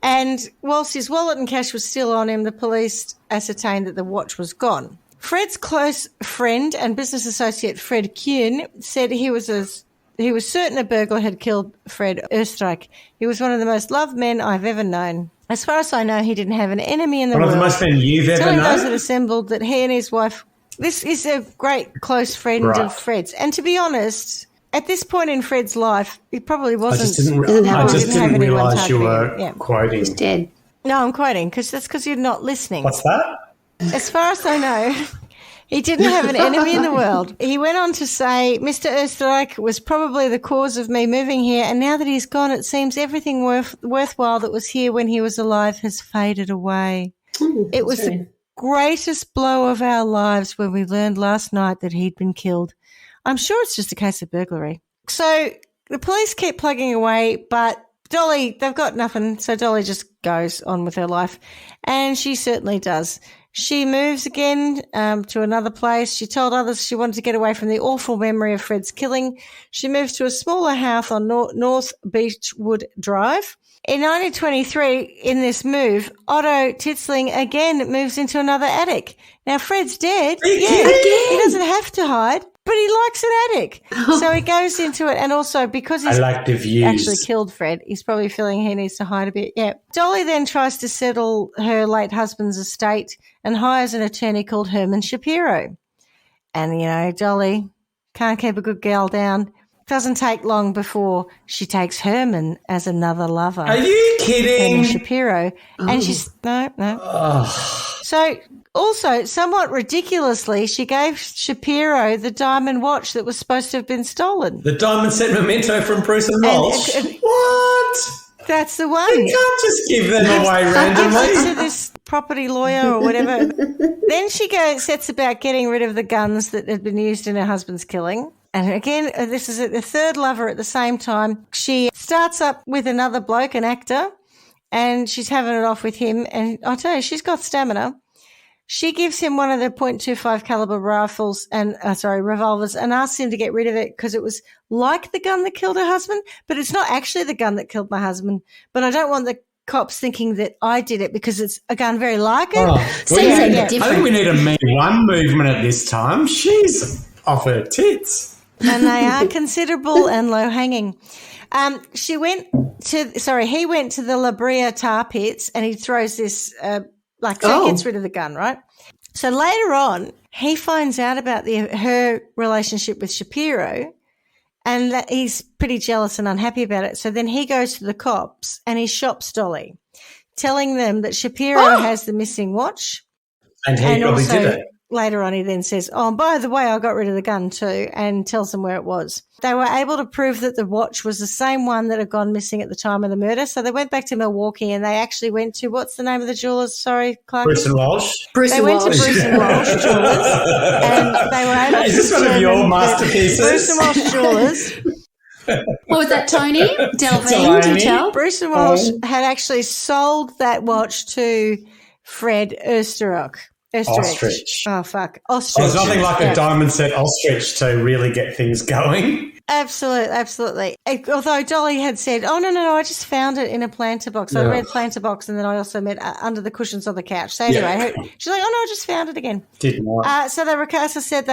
And whilst his wallet and cash was still on him, the police ascertained that the watch was gone. Fred's close friend and business associate Fred Kuhn said he was certain a burglar had killed Fred Oesterreich. He was one of the most loved men I've ever known. As far as I know, he didn't have an enemy in the One of world. the most men you've ever Telling those that known. assembled that he and his wife. This is a great close friend Right. of Fred's, and to be honest, at this point in Fred's life, he probably I wasn't. just didn't Doesn't have one. Didn't have anyone realise you were targeting him. Yeah. quoting. Dead. No, I'm quoting because you're not listening. What's that? As far as I know, he didn't have an enemy in the world. He went on to say, Mr. Oesterreich was probably the cause of me moving here, and now that he's gone, it seems everything worthwhile that was here when he was alive has faded away. It was the greatest blow of our lives when we learned last night that he'd been killed. I'm sure it's just a case of burglary. So the police keep plugging away, but Dolly, they've got nothing, so Dolly just goes on with her life, and she certainly does. She moves again to another place. She told others she wanted to get away from the awful memory of Fred's killing. She moves to a smaller house on North Beechwood Drive. In 1923, in this move, Otto Titzling again moves into another attic. Now, Fred's dead. Yeah, he doesn't have to hide, but he likes an attic. So he goes into it, and also because he's actually killed Fred, he's probably feeling he needs to hide a bit. Yeah. Dolly then tries to settle her late husband's estate and hires an attorney called Herman Shapiro. And, Dolly can't keep a good girl down. Doesn't take long before she takes Herman as another lover. Are you kidding? Herman Shapiro. And she's, no. Oh. So, also, somewhat ridiculously, she gave Shapiro the diamond watch that was supposed to have been stolen. The diamond set memento from Bruce and Walsh? What? That's the one. You can't just give them away randomly. To this property lawyer or whatever. Then she sets about getting rid of the guns that had been used in her husband's killing. And again, this is the third lover at the same time. She starts up with another bloke, an actor, and she's having it off with him. And I'll tell you, she's got stamina. She gives him one of the .25 caliber revolvers and asks him to get rid of it because it was like the gun that killed her husband, but it's not actually the gun that killed my husband. But I don't want the cops thinking that I did it because it's a gun very like it. I think we need a Me One movement at this time. She's off her tits. And they are considerable and low-hanging. He went to the La Brea tar pits and he throws this, gets rid of the gun, right? So later on, he finds out about her relationship with Shapiro and that he's pretty jealous and unhappy about it. So then he goes to the cops and he shops Dolly, telling them that Shapiro has the missing watch. And he probably did it. Later on, he then says, oh, by the way, I got rid of the gun too, and tells them where it was. They were able to prove that the watch was the same one that had gone missing at the time of the murder. So they went back to Milwaukee and they actually went to, what's the name of the jewellers? Sorry, Clarky? Bruce and Walsh. They went to Bruce and Walsh Jewellers and they were able to Is this one of your masterpieces? Bruce and Walsh Jewellers. What was that, Tony? Delvine, do tell? Bruce and Walsh had actually sold that watch to Fred Oesterreich. Ostrich. Oh, fuck. Ostrich. There's nothing like a diamond set ostrich to really get things going. Absolutely. Although Dolly had said, oh, no, I just found it in a planter box. I read planter box and then I also met under the cushions on the couch. So anyway, she's like, oh, no, I just found it again. Did not. So they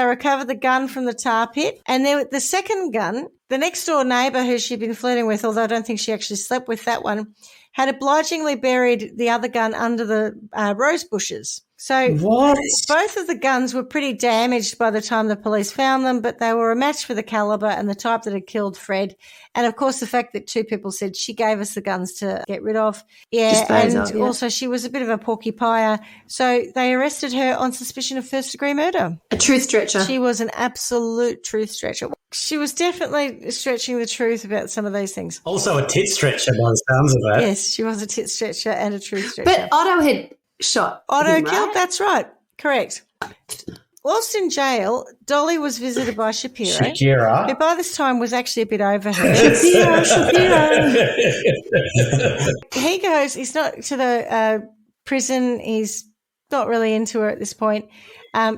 recovered the gun from the tar pit. And the second gun, the next door neighbour who she'd been flirting with, although I don't think she actually slept with that one, had obligingly buried the other gun under the rose bushes. So both of the guns were pretty damaged by the time the police found them, but they were a match for the caliber and the type that had killed Fred. And, of course, the fact that two people said she gave us the guns to get rid of. Also she was a bit of a porcupine. So they arrested her on suspicion of first-degree murder. A truth stretcher. She was an absolute truth stretcher. She was definitely stretching the truth about some of these things. Also a tit stretcher by the sounds of it. Yes, she was a tit stretcher and a truth stretcher. But Otto had shot Otto him, killed, right? that's right. Correct. Whilst in jail, Dolly was visited by Shapiro, who by this time was actually a bit over her. Shapiro. He goes, he's not to the prison, he's not really into her at this point.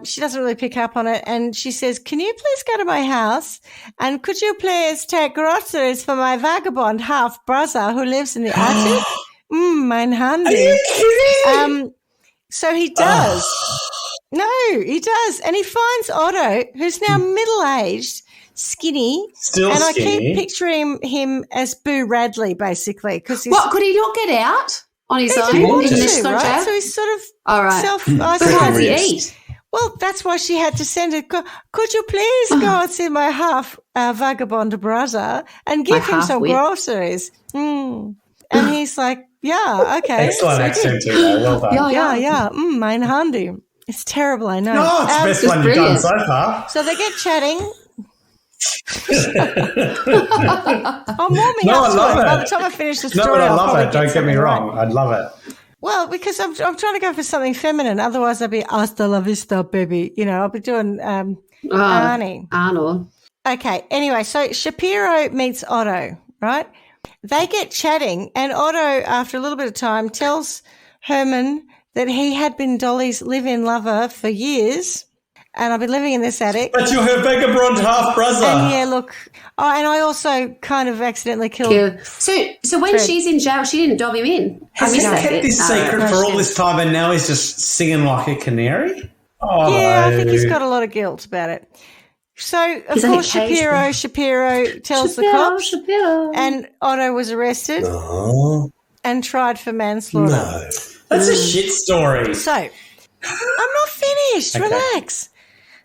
She doesn't really pick up on it, and she says, can you please go to my house, and could you please take groceries for my vagabond half-brother who lives in the attic? Mein Handy. Are you kidding? So he does. No, he does. And he finds Otto, who's now middle-aged, skinny. Still and skinny. I keep picturing him as Boo Radley, basically. Because What, could he not get out on his own? He wanted in to, this right? So he's sort of But self-isolated. how does he eat? Well, that's why she had to send it. Could you please go and see my half-vagabond brother and give him some groceries? And he's like, yeah, okay. Excellent accent too, though. Well done. Yeah. Mein Handy. It's terrible, I know. No, it's the best one you've done so far. So they get chatting. I'm warming up to it. By the time I finish the story, I love I'll it. Don't get me wrong. I'd love it. Well, because I'm trying to go for something feminine. Otherwise, I'd be hasta la vista, baby. I'll be doing Arnie. Arnold. Okay. Anyway, so Shapiro meets Otto, right? They get chatting, and Otto, after a little bit of time, tells Herman that he had been Dolly's live-in lover for years, and I've been living in this attic. But you're her vagabond half-brother. And yeah, look, and I also kind of accidentally killed. So when Fred. she's in jail, she didn't dob him in. Has he kept this secret No, for she all this time and now he's just singing like a canary? Oh, Yeah, I think he's got a lot of guilt about it. So, of course, Shapiro tells the cops, and Otto was arrested and tried for manslaughter. No. That's a shit story. So, I'm not finished. Okay. Relax.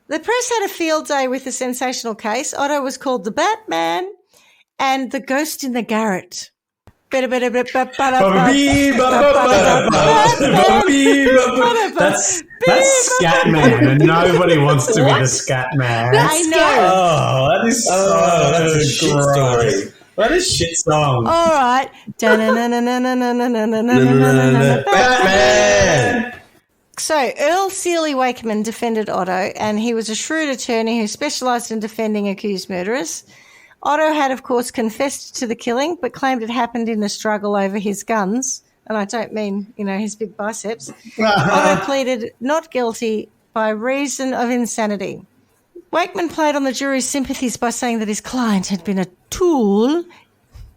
The press had a field day with the sensational case. Otto was called the Batman and the Ghost in the Garret. That's Scatman, and nobody wants to be the Scatman. I know. Oh, that is that's a shit story. That is shit song. All right. Batman! So, Earl Seeley Wakeman defended Otto, and he was a shrewd attorney who specialised in defending accused murderers. Otto had, of course, confessed to the killing, but claimed it happened in a struggle over his guns. And I don't mean, his big biceps. Otto pleaded not guilty by reason of insanity. Wakeman played on the jury's sympathies by saying that his client had been a tool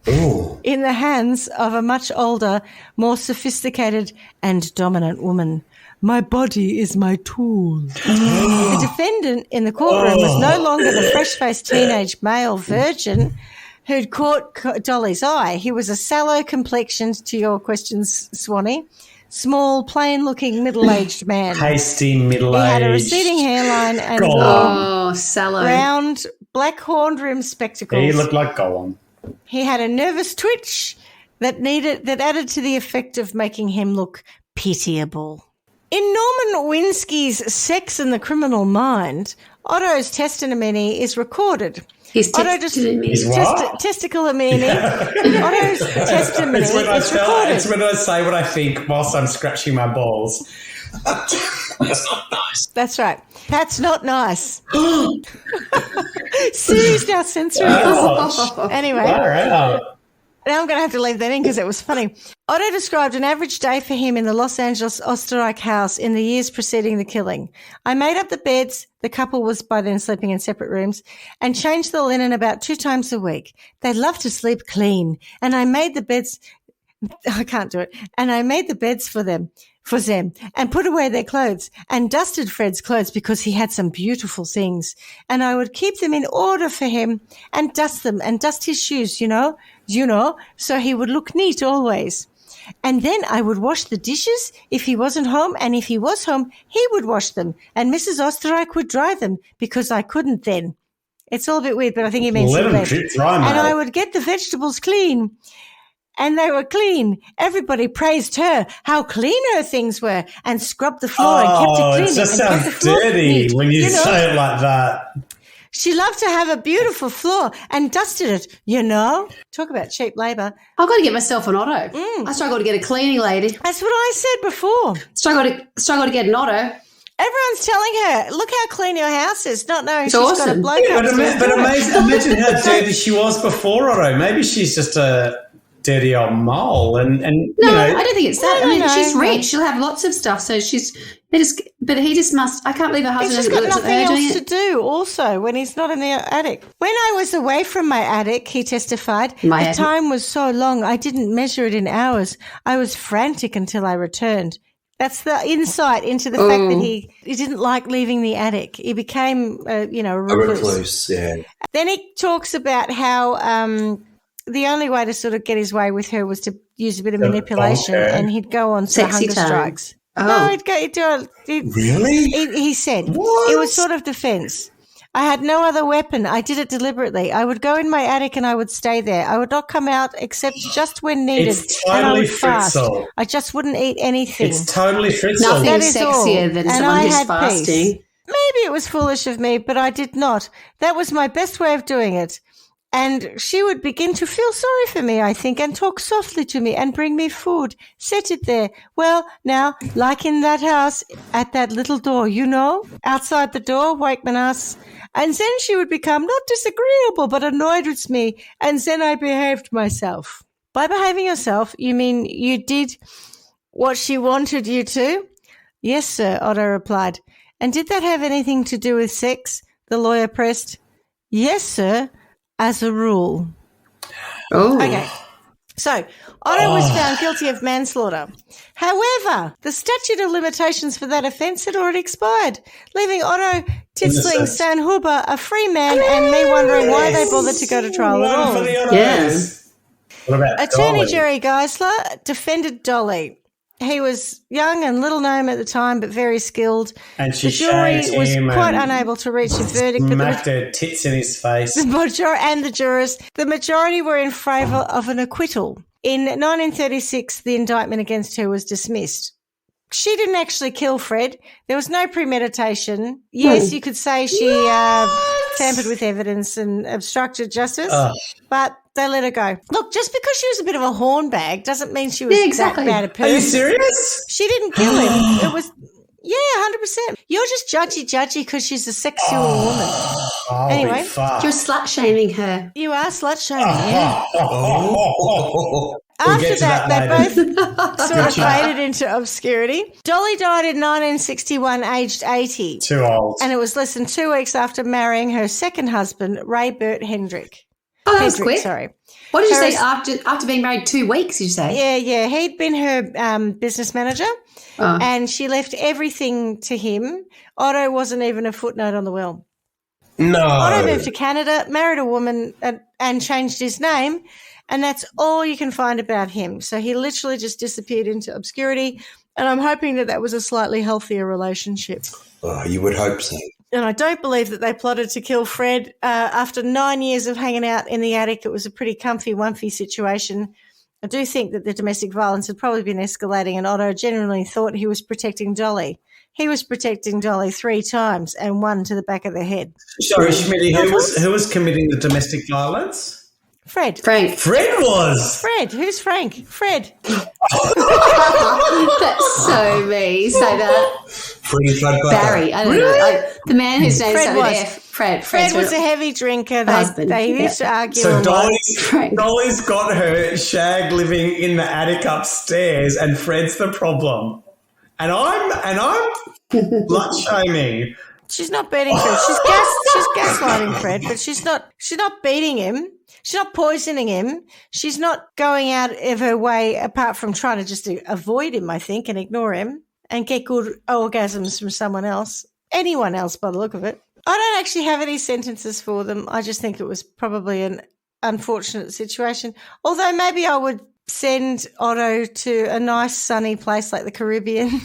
in the hands of a much older, more sophisticated and dominant woman. My body is my tool. The defendant in the courtroom was no longer the fresh-faced teenage male virgin who'd caught Dolly's eye. He was a sallow-complexioned, to your questions, Swanee, small, plain-looking, middle-aged man. Hasty, middle-aged. He had a receding hairline and sallow. round, black-horned rimmed spectacles. He looked like Gollum. He had a nervous twitch that added to the effect of making him look pitiable. In Norman Winsky's Sex and the Criminal Mind, Otto's testimony is recorded. His testimony. Testimony. Otto's testimony is recorded. It's when I say what I think whilst I'm scratching my balls. That's not nice. That's right. That's not nice. Sue's now censoring us. Anyway. All right. Now I'm going to have to leave that in because it was funny. Otto described an average day for him in the Los Angeles Oesterreich house in the years preceding the killing. I made up the beds, the couple was by then sleeping in separate rooms, and changed the linen about 2 times a week. They loved to sleep clean, and I made the beds – I can't do it – and I made the beds for them and put away their clothes and dusted Fred's clothes because he had some beautiful things. And I would keep them in order for him and dust them and dust his shoes, so he would look neat always. And then I would wash the dishes if he wasn't home, and if he was home, he would wash them, and Mrs. Oesterreich would dry them because I couldn't then. It's all a bit weird, but I think he means Let them drip dry, mate. And I would get the vegetables clean. And they were clean. Everybody praised her, how clean her things were, and scrubbed the floor and kept it clean. It just sounds dirty when you say it like that. She loved to have a beautiful floor and dusted it, Talk about cheap labour. I've got to get myself an Otto. I struggle to get a cleaning lady. That's what I said before. Struggle to get an Otto. Everyone's telling her, look how clean your house is, not knowing It's she's awesome. got a bloke upstairs. But imagine how dirty she was before Otto. Maybe she's just a dirty old mole. And No, I don't think it's that. No, she's rich. She'll have lots of stuff. So but he just must. I can't believe her husband He's just doesn't got look at her nothing doing else to it. do also when he's not in the attic. When I was away from my attic, he testified, the time was so long I didn't measure it in hours. I was frantic until I returned. That's the insight into the fact that he didn't like leaving the attic. He became, a recluse. Yeah. Then he talks about how the only way to sort of get his way with her was to use a bit of manipulation, and he'd go on Sexy hunger time. strikes. Oh. No, he'd do Really? he said. What? It was sort of defense. I had no other weapon. I did it deliberately. I would go in my attic and I would stay there. I would not come out except just when needed. It's and I totally would fast. Fritzl. I just wouldn't eat anything. It's totally Fritzl. Nothing That is all. sexier than And someone I who's had fasting. peace. Maybe it was foolish of me, but I did not. That was my best way of doing it. And she would begin to feel sorry for me, I think, and talk softly to me and bring me food, set it there. Well, now, like in that house, at that little door, outside the door, Wakeman asks. And then she would become not disagreeable, but annoyed with me, and then I behaved myself. By behaving yourself, you mean you did what she wanted you to? Yes, sir, Otto replied. And did that have anything to do with sex? The lawyer pressed. Yes, sir, as a rule. Oh. Okay. So, Otto was found guilty of manslaughter. However, the statute of limitations for that offence had already expired, leaving Otto Titzling Sanhuber a free man and me wondering why they bothered to go to trial at all. Yes. What about Attorney Dolly? Jerry Geisler defended Dolly. He was young and little known at the time, but very skilled. And she the jury shagged was him quite and unable to reach a verdict. But smacked her tits in his face. the majority were in favour of an acquittal. In 1936, the indictment against her was dismissed. She didn't actually kill Fred. There was no premeditation. Yes, you could say she tampered with evidence and obstructed justice, but they let her go. Look, just because she was a bit of a hornbag doesn't mean she was that bad a person. Are you serious? She didn't kill him. It was, 100%. You're just judgy because she's a sexual woman. Anyway, You're slut-shaming her. you are slut-shaming, yeah. We'll After get to that, they later. both sort of faded into obscurity. Dolly died in 1961, aged 80. Too old. And it was less than 2 weeks after marrying her second husband, Ray Burt Hendrick. Oh, that was Hendrick, quick. sorry. What did you say after being married 2 weeks, did you say? Yeah. He'd been her business manager, and she left everything to him. Otto wasn't even a footnote on the will. No. Otto moved to Canada, married a woman, and changed his name, and that's all you can find about him. So he literally just disappeared into obscurity, and I'm hoping that was a slightly healthier relationship. Oh, you would hope so. And I don't believe that they plotted to kill Fred. After 9 years of hanging out in the attic, it was a pretty comfy situation. I do think that the domestic violence had probably been escalating, and Otto genuinely thought he was protecting Dolly. He was protecting Dolly 3 times and 1 to the back of the head. Sorry, Schmidty, who was committing the domestic violence? Fred. Frank. Fred was. Fred. Who's Frank? Fred. That's so me. Say that. Free Fred Barry. I don't know. The man whose name Fred started with was. F. Fred. Fred was a heavy drinker. Husband. They used to argue. So a lot. Dolly's got her shag living in the attic upstairs, and Fred's the problem. And I'm slut shaming. She's not beating Fred. She's gaslighting Fred, but she's not beating him. She's not poisoning him. She's not going out of her way apart from trying to just avoid him, I think, and ignore him and get good orgasms from someone else, anyone else by the look of it. I don't actually have any sentences for them. I just think it was probably an unfortunate situation. Although maybe I would send Otto to a nice sunny place like the Caribbean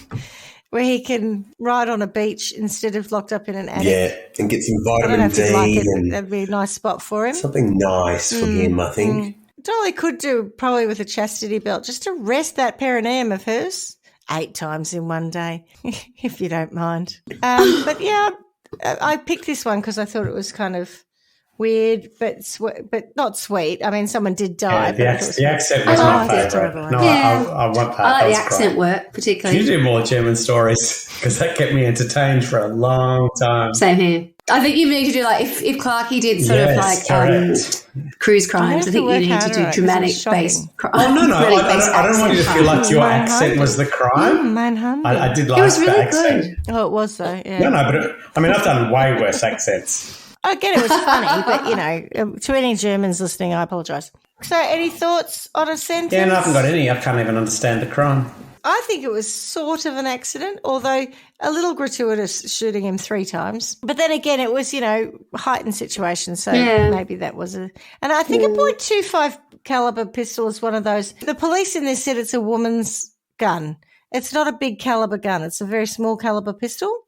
where he can ride on a beach instead of locked up in an attic. Yeah, and get some I don't know vitamin if he'd D like it. and That'd be a nice spot for him. something nice for him, I think. Dolly could do probably with a chastity belt just to rest that perineum of hers 8 times in one day, if you don't mind. But yeah, I picked this one because I thought it was kind of weird, but not sweet. I mean, someone did die. Yeah, the accent was my favourite. No, I want that. I like That the was accent great. work, particularly. Can you do more German stories? Because that kept me entertained for a long time. Same here. I think you need to do like if Clarky did sort of like correct. cruise crimes, I think you need to do dramatic based crime. Oh, no, I don't want you to feel like your accent was the crime. I did like It was really the accent. good. Oh, it was though. Yeah. No, but I've done way worse accents. I get it was funny, but to any Germans listening, I apologise. So, any thoughts on a sentence? Yeah, no, I haven't got any. I can't even understand the crime. I think it was sort of an accident, although a little gratuitous shooting him 3 times. But then again, it was, heightened situation, so maybe that was a... And I think a .25 caliber pistol is one of those... The police in this said it's a woman's gun. It's not a big caliber gun. It's a very small caliber pistol.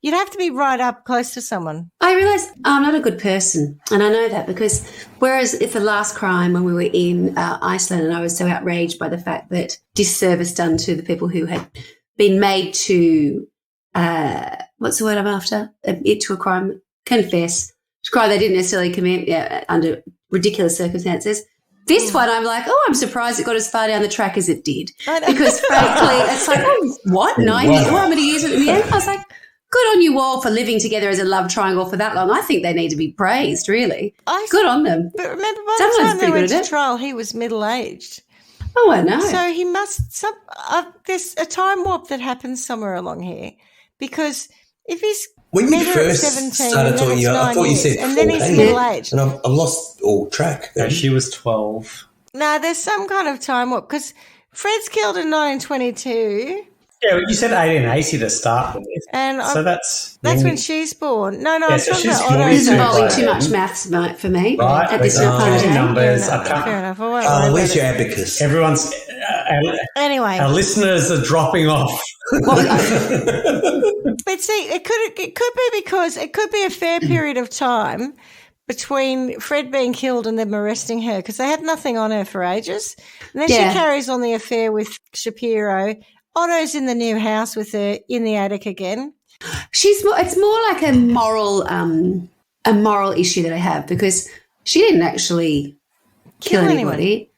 You'd have to be right up close to someone. I realise I'm not a good person, and I know that because whereas it's the last crime when we were in Iceland and I was so outraged by the fact that disservice done to the people who had been made to, what's the word I'm after? To a crime, confess, to a crime they didn't necessarily commit under ridiculous circumstances. This one, I'm like, I'm surprised it got as far down the track as it did. Because frankly, it's like, what, 90? How many years in the end? I was like, good on you all for living together as a love triangle for that long. I think they need to be praised, really. Good on them. But remember, by the time they went to trial, he was middle-aged. Oh, I know. So he must. There's a time warp that happens somewhere along here, because if he's When you met her at first 17 started and then talking, it's I 9 thought you years, said and then he's 14. middle-aged. And I've lost all track. No, she was 12. No, there's some kind of time warp, because Fred's killed in 1922. Yeah, you said 1880 to start with. And so that's when she's born. No, Yeah, I'm so talking she's about 40 Otto's It's soon, involving right? too much maths for me right. at this But, point of day. numbers. Yeah, I can't. fair enough. I won't worry Where's about your it. abacus? Everyone's Anyway, our listeners are dropping off. but see, it could be because it could be a fair period of time between Fred being killed and them arresting her, because they had nothing on her for ages. And then she carries on the affair with Shapiro. Otto's in the new house with her in the attic again. It's more like a moral issue that I have, because she didn't actually kill anybody.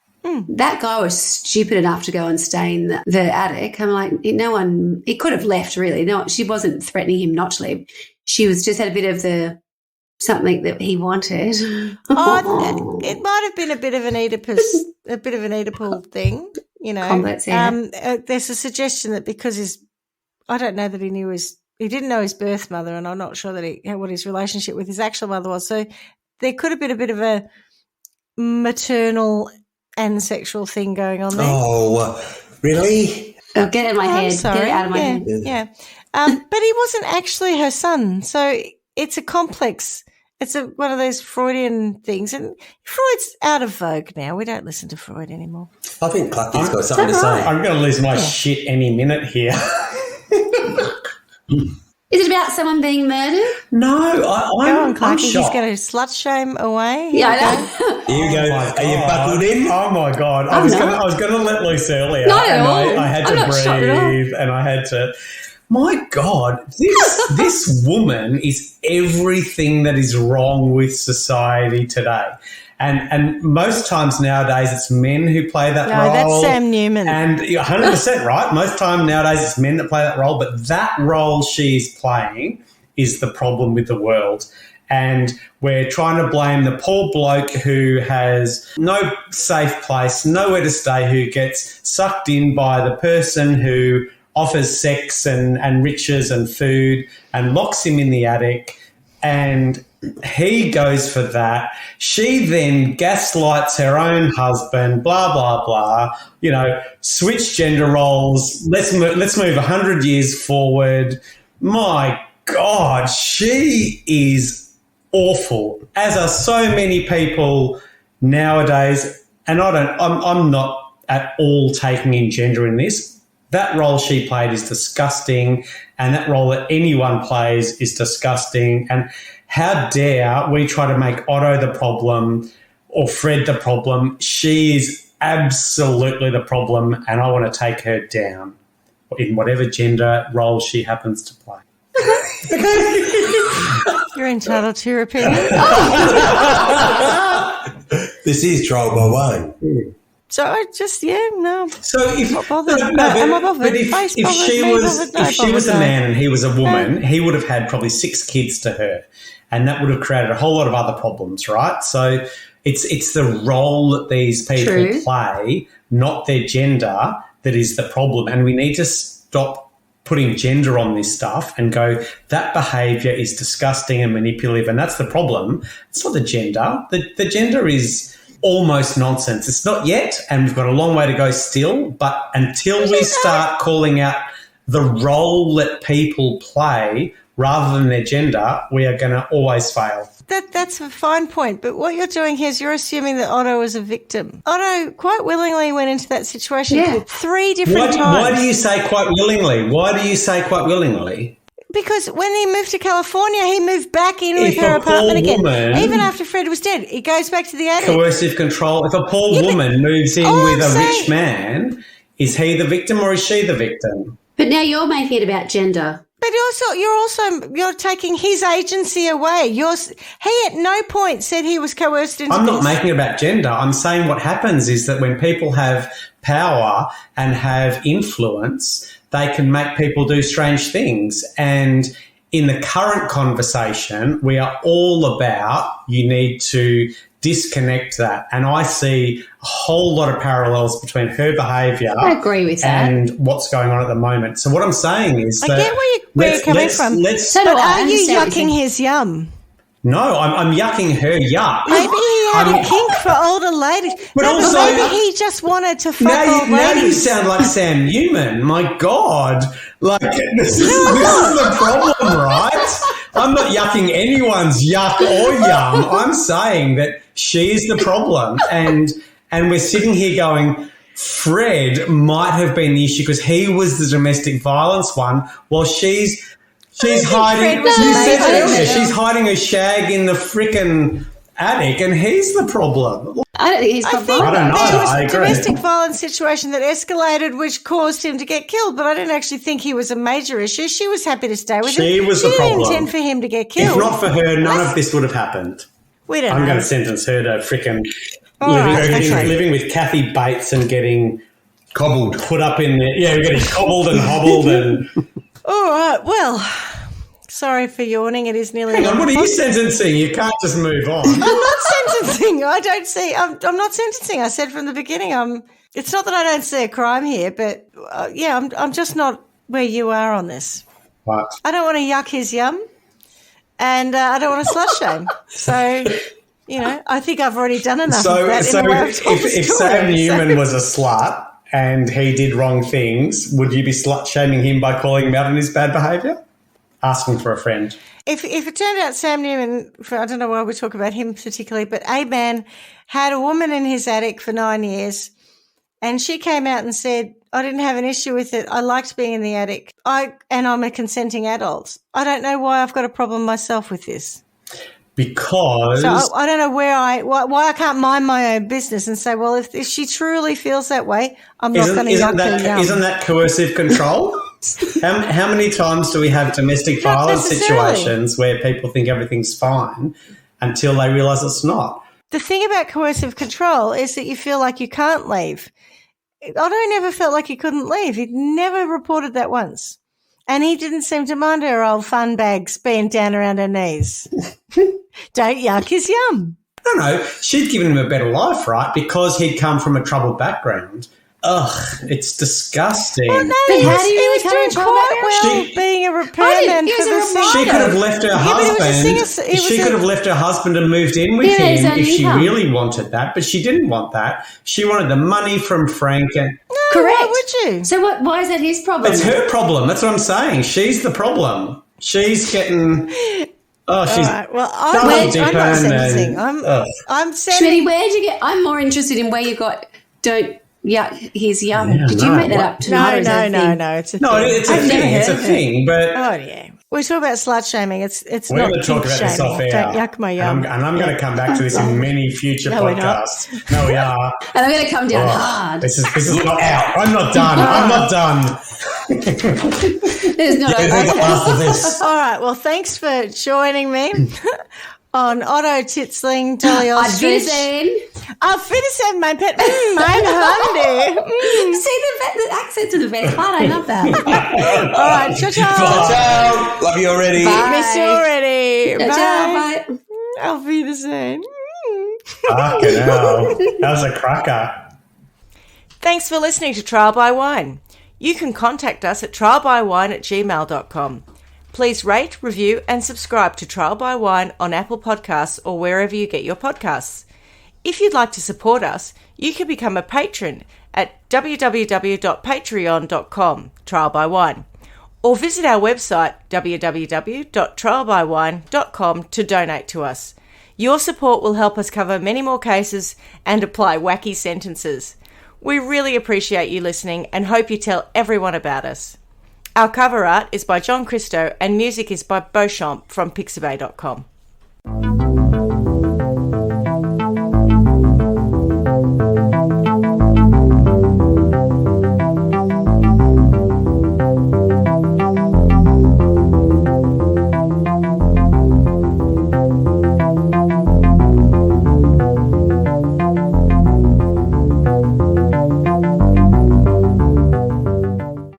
That guy was stupid enough to go and stay in the attic. I'm like, he could have left, really. No, she wasn't threatening him not to leave. She was just had a bit of something that he wanted. It might have been a bit of an Oedipal thing, Complex, yeah. There's a suggestion that because I don't know that he didn't know his birth mother, and I'm not sure that what his relationship with his actual mother was. So there could have been a bit of a maternal and sexual thing going on there. Oh, really? Oh, get it in my head. Sorry. Get it out of my head. Yeah. But he wasn't actually her son. So it's a complex. It's one of those Freudian things. And Freud's out of vogue now. We don't listen to Freud anymore. I think Clarky's got something to say. I'm going to lose my shit any minute here. Is it about someone being murdered? No, Go on, I'm Clarky. He's shocked. going to slut shame away. Yeah, I know. Here you go. Oh my Are you God. buckled in? Oh my God! I'm not. I was going to let loose earlier. Not at and all. I had I'm to not shocked at all. breathe, and I had to. My God, this woman is everything that is wrong with society today. And most times nowadays it's men who play that role. No, that's Sam Newman. And 100% right. Most time nowadays it's men that play that role, but that role she's playing is the problem with the world. And we're trying to blame the poor bloke who has no safe place, nowhere to stay, who gets sucked in by the person who offers sex and riches and food and locks him in the attic, and he goes for that. She then gaslights her own husband, blah, blah, blah, switch gender roles. Let's move 100 years forward. My God, she is awful, as are so many people nowadays. And I'm not at all taking in gender in this. That role she played is disgusting, and that role that anyone plays is disgusting. And how dare we try to make Otto the problem or Fred the problem? She is absolutely the problem, and I want to take her down in whatever gender role she happens to play. You're entitled to your opinion. This is Trial by One. So I just, no. So if Not bothered. no, Am I bothered? but Face if bothered, she me was bothered, no if she was a bothered, no. man and he was a woman, he would have had probably 6 kids to her, and that would have created a whole lot of other problems, right? So it's the role that these people True. play, not their gender, that is the problem, and we need to stop putting gender on this stuff and go, that behaviour is disgusting and manipulative, and that's the problem. It's not the gender. The gender is almost nonsense. It's not yet, and we've got a long way to go still, but until we start calling out the role that people play rather than their gender, we are going to always fail. That's a fine point, but what you're doing here is you're assuming that Otto was a victim. Otto quite willingly went into that situation 3 different times. Why do you say quite willingly? Why do you say quite willingly? Because when he moved to California, he moved back in with her apartment again. Even after Fred was dead, he goes back to the attic. Coercive control. If a poor woman moves in with a rich man, is he the victim or is she the victim? But now you're making it about gender. But you're taking his agency away. He at no point said he was coerced into I'm this. not making it about gender. I'm saying what happens is that when people have power and have influence, they can make people do strange things. And in the current conversation, we are all about you need to disconnect that, and I see a whole lot of parallels between her behaviour I agree with that. and what's going on at the moment. So what I'm saying is I that get where you're coming from. So But do I. are you Understand what yucking you're his yum? No, I'm yucking her yuck. Maybe he had a kink for older ladies. But No, also- maybe he just wanted to fuck old Now you ladies. sound like Sam Newman. My God. Like, this is the problem, right? I'm not yucking anyone's yuck or yum. I'm saying that she's the problem. And we're sitting here going, Fred might have been the issue because he was the domestic violence one, while she's hiding. Fred was You said amazing. earlier, she's hiding her shag in the frickin' attic, and he's the problem. I don't think he's I got think I don't know. there was I a agree. domestic violence situation that escalated, which caused him to get killed. But I didn't actually think he was a major issue. She was happy to stay with him. She was the She didn't problem. intend for him to get If killed. not for her, none of this would have happened. We don't I'm know. going to sentence her to frickin' right, okay. living with Kathy Bates and getting Cobbled. put up in there. Yeah, getting cobbled and hobbled and. All right. Well, sorry for yawning. It is nearly. Hang on, what are you 11 sentencing? You can't just move on. I'm not sentencing. I don't see. I'm not sentencing. I said from the beginning. It's not that I don't see a crime here, but yeah, I'm just not where you are on this. What? I don't want to yuck his yum, and I don't want to slut shame. So, you know, I think I've already done enough of that. So in the way I've told the if story. Sam Newman So- was a slut and he did wrong things, would you be slut shaming him by calling him out on his bad behaviour? Asking for a friend. If it turned out Sam Newman, I don't know why we talk about him particularly, but a man had a woman in his attic for 9 years, and she came out and said, I didn't have an issue with it. I liked being in the attic. And I'm a consenting adult. I don't know why I've got a problem myself with this. Because So I don't know why I can't mind my own business and say, well, if she truly feels that way, I'm not going to yuck her yum. isn't that coercive control? How many times do we have domestic violence necessarily. situations where people think everything's fine until they realise it's not? The thing about coercive control is that you feel like you can't leave. Otto never felt like he couldn't leave. He'd never reported that once. And he didn't seem to mind her old fun bags being down around her knees. Don't yuck his yum. No, she'd given him a better life, right? Because he'd come from a troubled background. Ugh, it's disgusting. Well, no, But he how was, do you he was recover doing trouble quite background? well being a repairman he for was a the reporter. She singer. could have left her Yeah, but he was a husband. singer- he was She a- could have left her husband and moved in with Yeah, his him own if she income. really wanted that, but she didn't want that. She wanted the money from Frank, and Correct. Why would you? So why is that his problem? it's her problem. That's what I'm saying. She's the problem. She's getting. Oh, she's. All right. Well, double I'm not dipping and- sentencing. ugh. I'm Schmidty, sending. where'd you get? I'm more interested in where you got don't yuck his yum. Yeah, Did you no, make that what- up tonight? or is that a thing? No. It's a No, thing. it's a I've never thing. It's a heard of it. thing, but. Oh yeah. We talk about slut shaming. It's We're not going to talk kink about this shaming. off air. Don't yuck my yum. And I'm going to come back to this in many future No, we're not. podcasts. No, we are. And I'm going to come down Oh, hard. this is not out. I'm not done. I'm not done. There's not Who's the last of this? All right. Well, thanks for joining me on Otto Titzling, Dolly I'd be Oesterreich. saying. Auf Wiedersehen, mein Pet. Mein Handy. See the accents are the best part. I love that. All right. Ciao, ciao. Ciao. Love you already. Bye. Miss you already. Ciao, Bye. bye. Auf Wiedersehen. Fucking hell. That was a cracker. Thanks for listening to Trial by Wine. You can contact us at trialbywine@gmail.com. Please rate, review and subscribe to Trial by Wine on Apple Podcasts or wherever you get your podcasts. If you'd like to support us, you can become a patron at www.patreon.com, Trial by Wine, or visit our website www.trialbywine.com to donate to us. Your support will help us cover many more cases and apply wacky sentences. We really appreciate you listening and hope you tell everyone about us. Our cover art is by John Christo and music is by Beauchamp from pixabay.com.